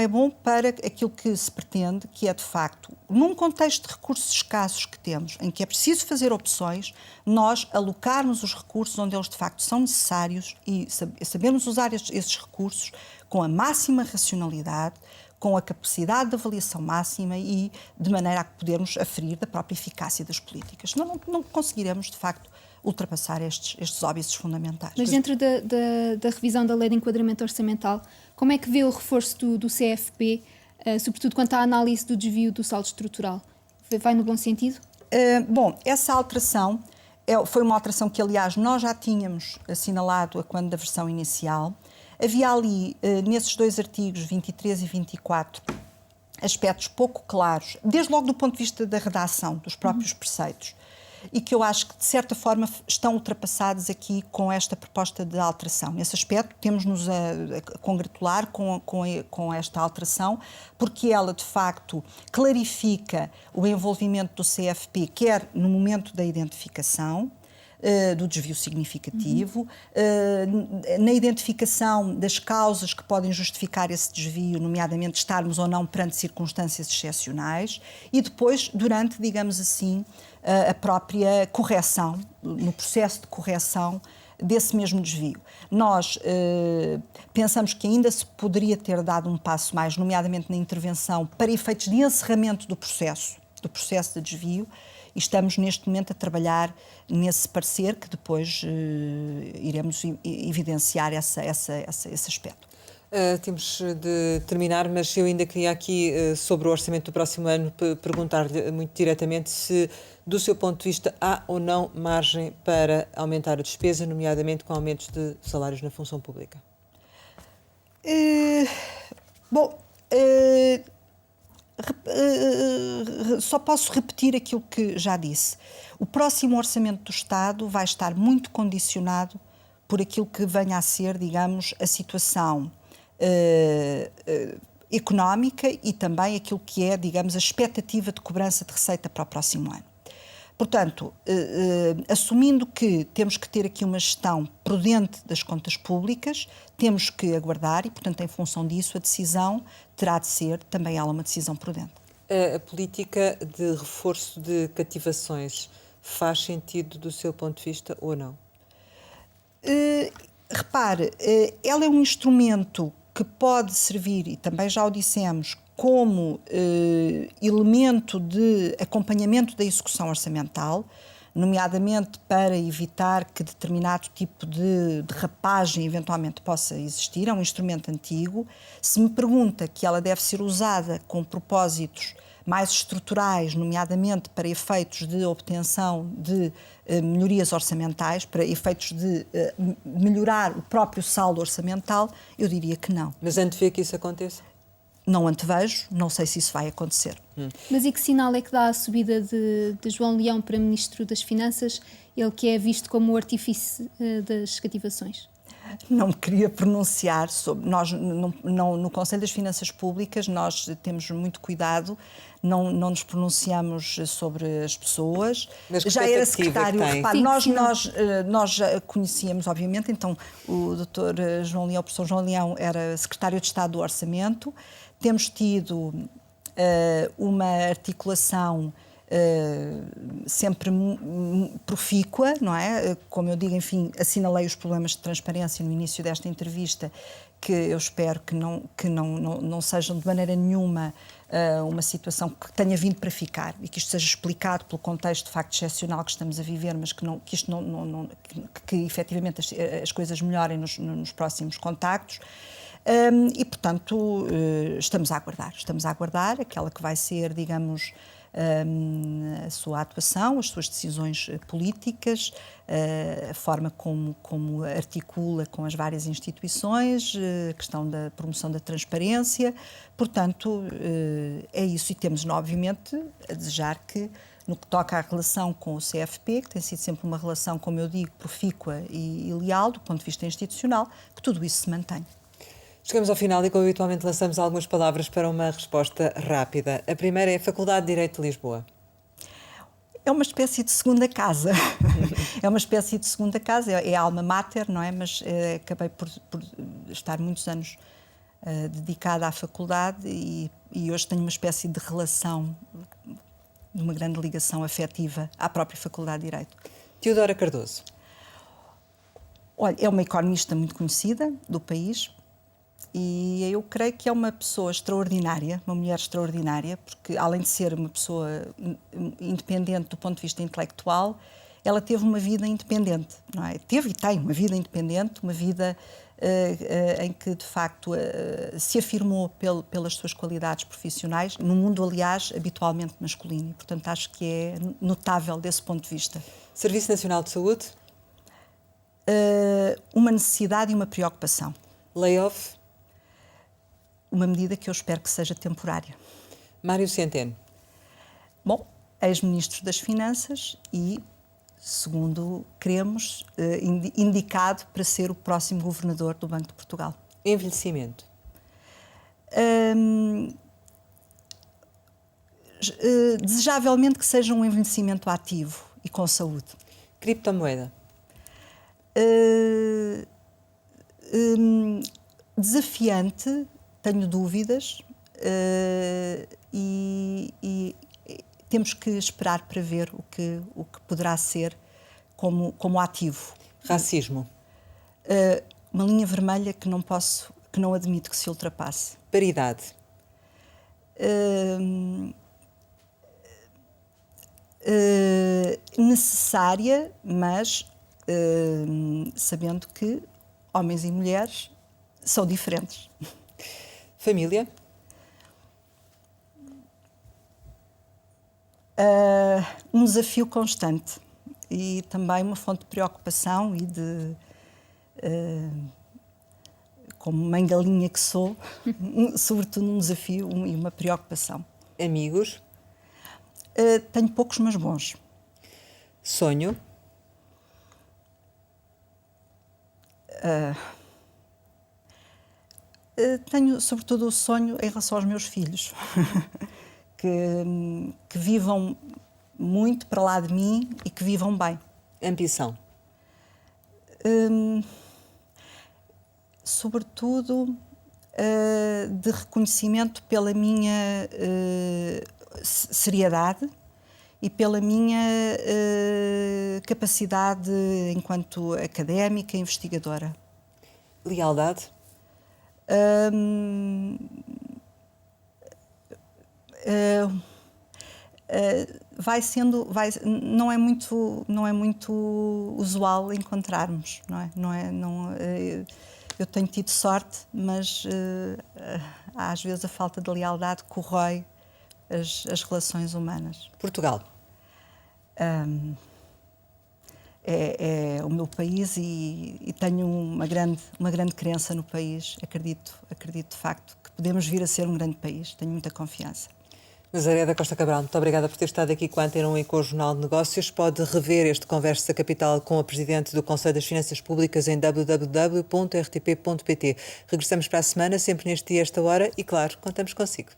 S2: bom para aquilo que se pretende, que é, de facto, num contexto de recursos escassos que temos, em que é preciso fazer opções, nós alocarmos os recursos onde eles, de facto, são necessários e sabemos usar esses recursos com a máxima racionalidade, com a capacidade de avaliação máxima e de maneira a podermos aferir da própria eficácia das políticas. Senão não conseguiremos, de facto, ultrapassar estes óbices fundamentais.
S3: Mas dentro da revisão da Lei de Enquadramento Orçamental, como é que vê o reforço do CFP, sobretudo quanto à análise do desvio do saldo estrutural? Vai no bom sentido?
S2: Bom, essa alteração foi uma alteração que, aliás, nós já tínhamos assinalado a quando da versão inicial. Havia ali, nesses dois artigos, 23 e 24, aspectos pouco claros, desde logo do ponto de vista da redação dos próprios preceitos, e que eu acho que, de certa forma, estão ultrapassados aqui com esta proposta de alteração. Nesse aspecto, temos-nos a congratular com esta alteração, porque ela, de facto, clarifica o envolvimento do CFP, quer no momento da identificação, do desvio significativo, na identificação das causas que podem justificar esse desvio, nomeadamente estarmos ou não perante circunstâncias excepcionais, e depois, durante, digamos assim, a própria correção, no processo de correção desse mesmo desvio. Nós pensamos que ainda se poderia ter dado um passo mais, nomeadamente na intervenção, para efeitos de encerramento do processo de desvio, e estamos neste momento a trabalhar nesse parecer que depois iremos evidenciar esse aspecto.
S1: Temos de terminar, mas eu ainda queria aqui, sobre o orçamento do próximo ano, perguntar-lhe muito diretamente se, do seu ponto de vista, há ou não margem para aumentar a despesa, nomeadamente com aumentos de salários na função pública.
S2: Só posso repetir aquilo que já disse. O próximo orçamento do Estado vai estar muito condicionado por aquilo que venha a ser, digamos, a situação económica e também aquilo que é, digamos, a expectativa de cobrança de receita para o próximo ano. Portanto, assumindo que temos que ter aqui uma gestão prudente das contas públicas, temos que aguardar e, portanto, em função disso, a decisão terá de ser também ela uma decisão prudente.
S1: A política de reforço de cativações faz sentido do seu ponto de vista ou não?
S2: Repare, ela é um instrumento que pode servir, e também já o dissemos, como elemento de acompanhamento da execução orçamental. nomeadamente para evitar que determinado tipo de derrapagem eventualmente possa existir. É um instrumento antigo. Se me pergunta que ela deve ser usada com propósitos mais estruturais, nomeadamente para efeitos de obtenção de melhorias orçamentais, para efeitos de melhorar o próprio saldo orçamental, eu diria que não.
S1: Mas antevê que isso aconteça?
S2: Não antevejo, não sei se isso vai acontecer.
S3: Mas e que sinal é que dá a subida de João Leão para Ministro das Finanças, ele que é visto como o artífice das cativações?
S2: Não me queria pronunciar sobre. Nós, no Conselho das Finanças Públicas, nós temos muito cuidado, não nos pronunciamos sobre as pessoas.
S1: Mas que
S2: já era
S1: expectativa
S2: secretário,
S1: que tem?
S2: repare,
S3: Sim,
S2: nós já conhecíamos, obviamente, então o Dr. João Leão, o professor João Leão, era secretário de Estado do Orçamento. Temos tido uma articulação sempre profícua, não é? Como eu digo, enfim, assinalei os problemas de transparência no início desta entrevista, que eu espero que não sejam de maneira nenhuma uma situação que tenha vindo para ficar e que isto seja explicado pelo contexto de facto excepcional que estamos a viver, mas que efetivamente as coisas melhorem nos próximos contactos. E, portanto, estamos a aguardar aquela que vai ser, digamos, a sua atuação, as suas decisões políticas, a forma como articula com as várias instituições, a questão da promoção da transparência. Portanto, é isso. E temos, obviamente, a desejar que, no que toca à relação com o CFP, que tem sido sempre uma relação, como eu digo, profícua e leal do ponto de vista institucional, que tudo isso se mantenha.
S1: Chegamos ao final e, como habitualmente, lançamos algumas palavras para uma resposta rápida. A primeira é a Faculdade de Direito de Lisboa.
S2: É uma espécie de segunda casa. É uma espécie de segunda casa, é a alma mater, não é? Mas acabei por estar muitos anos dedicada à faculdade e hoje tenho uma espécie de relação, de uma grande ligação afetiva à própria Faculdade de Direito.
S1: Teodora Cardoso.
S2: Olha, é uma economista muito conhecida do país. E eu creio que é uma pessoa extraordinária, uma mulher extraordinária, porque além de ser uma pessoa independente do ponto de vista intelectual, ela teve uma vida independente, não é? Teve e tem uma vida independente, uma vida em que, de facto, se afirmou pelas suas qualidades profissionais, num mundo, aliás, habitualmente masculino. E, portanto, acho que é notável desse ponto de vista.
S1: Serviço Nacional de Saúde.
S2: Uma necessidade e uma preocupação.
S1: Layoff.
S2: Uma medida que eu espero que seja temporária.
S1: Mário Centeno.
S2: Bom, ex-ministro das Finanças e, segundo queremos, indicado para ser o próximo governador do Banco de Portugal.
S1: Envelhecimento.
S2: Desejavelmente que seja um envelhecimento ativo e com saúde.
S1: Criptomoeda.
S2: Desafiante, tenho dúvidas e temos que esperar para ver o que poderá ser como ativo.
S1: Racismo.
S2: Uma linha vermelha que não admito que se ultrapasse.
S1: Paridade.
S2: Necessária, mas sabendo que homens e mulheres são diferentes.
S1: Família.
S2: Um desafio constante e também uma fonte de preocupação e de, como mãe galinha que sou, sobretudo um desafio e uma preocupação.
S1: Amigos.
S2: Tenho poucos, mas bons.
S1: Sonho.
S2: Tenho, sobretudo, o sonho em relação aos meus filhos, que vivam muito para lá de mim e que vivam bem.
S1: Ambição.
S2: Sobretudo, de reconhecimento pela minha seriedade e pela minha capacidade enquanto académica e investigadora.
S1: Lealdade.
S2: não é muito usual encontrarmos, eu tenho tido sorte, mas às vezes a falta de lealdade corrói as relações humanas.
S1: Portugal.
S2: É o meu país e tenho uma grande crença no país. Acredito de facto que podemos vir a ser um grande país. Tenho muita confiança.
S1: Nazaré da Costa Cabral, muito obrigada por ter estado aqui com a Antena 1 e com o Jornal de Negócios. Pode rever este Conversa Capital com a Presidente do Conselho das Finanças Públicas em www.rtp.pt. Regressamos para a semana, sempre neste dia, esta hora, e claro, contamos consigo.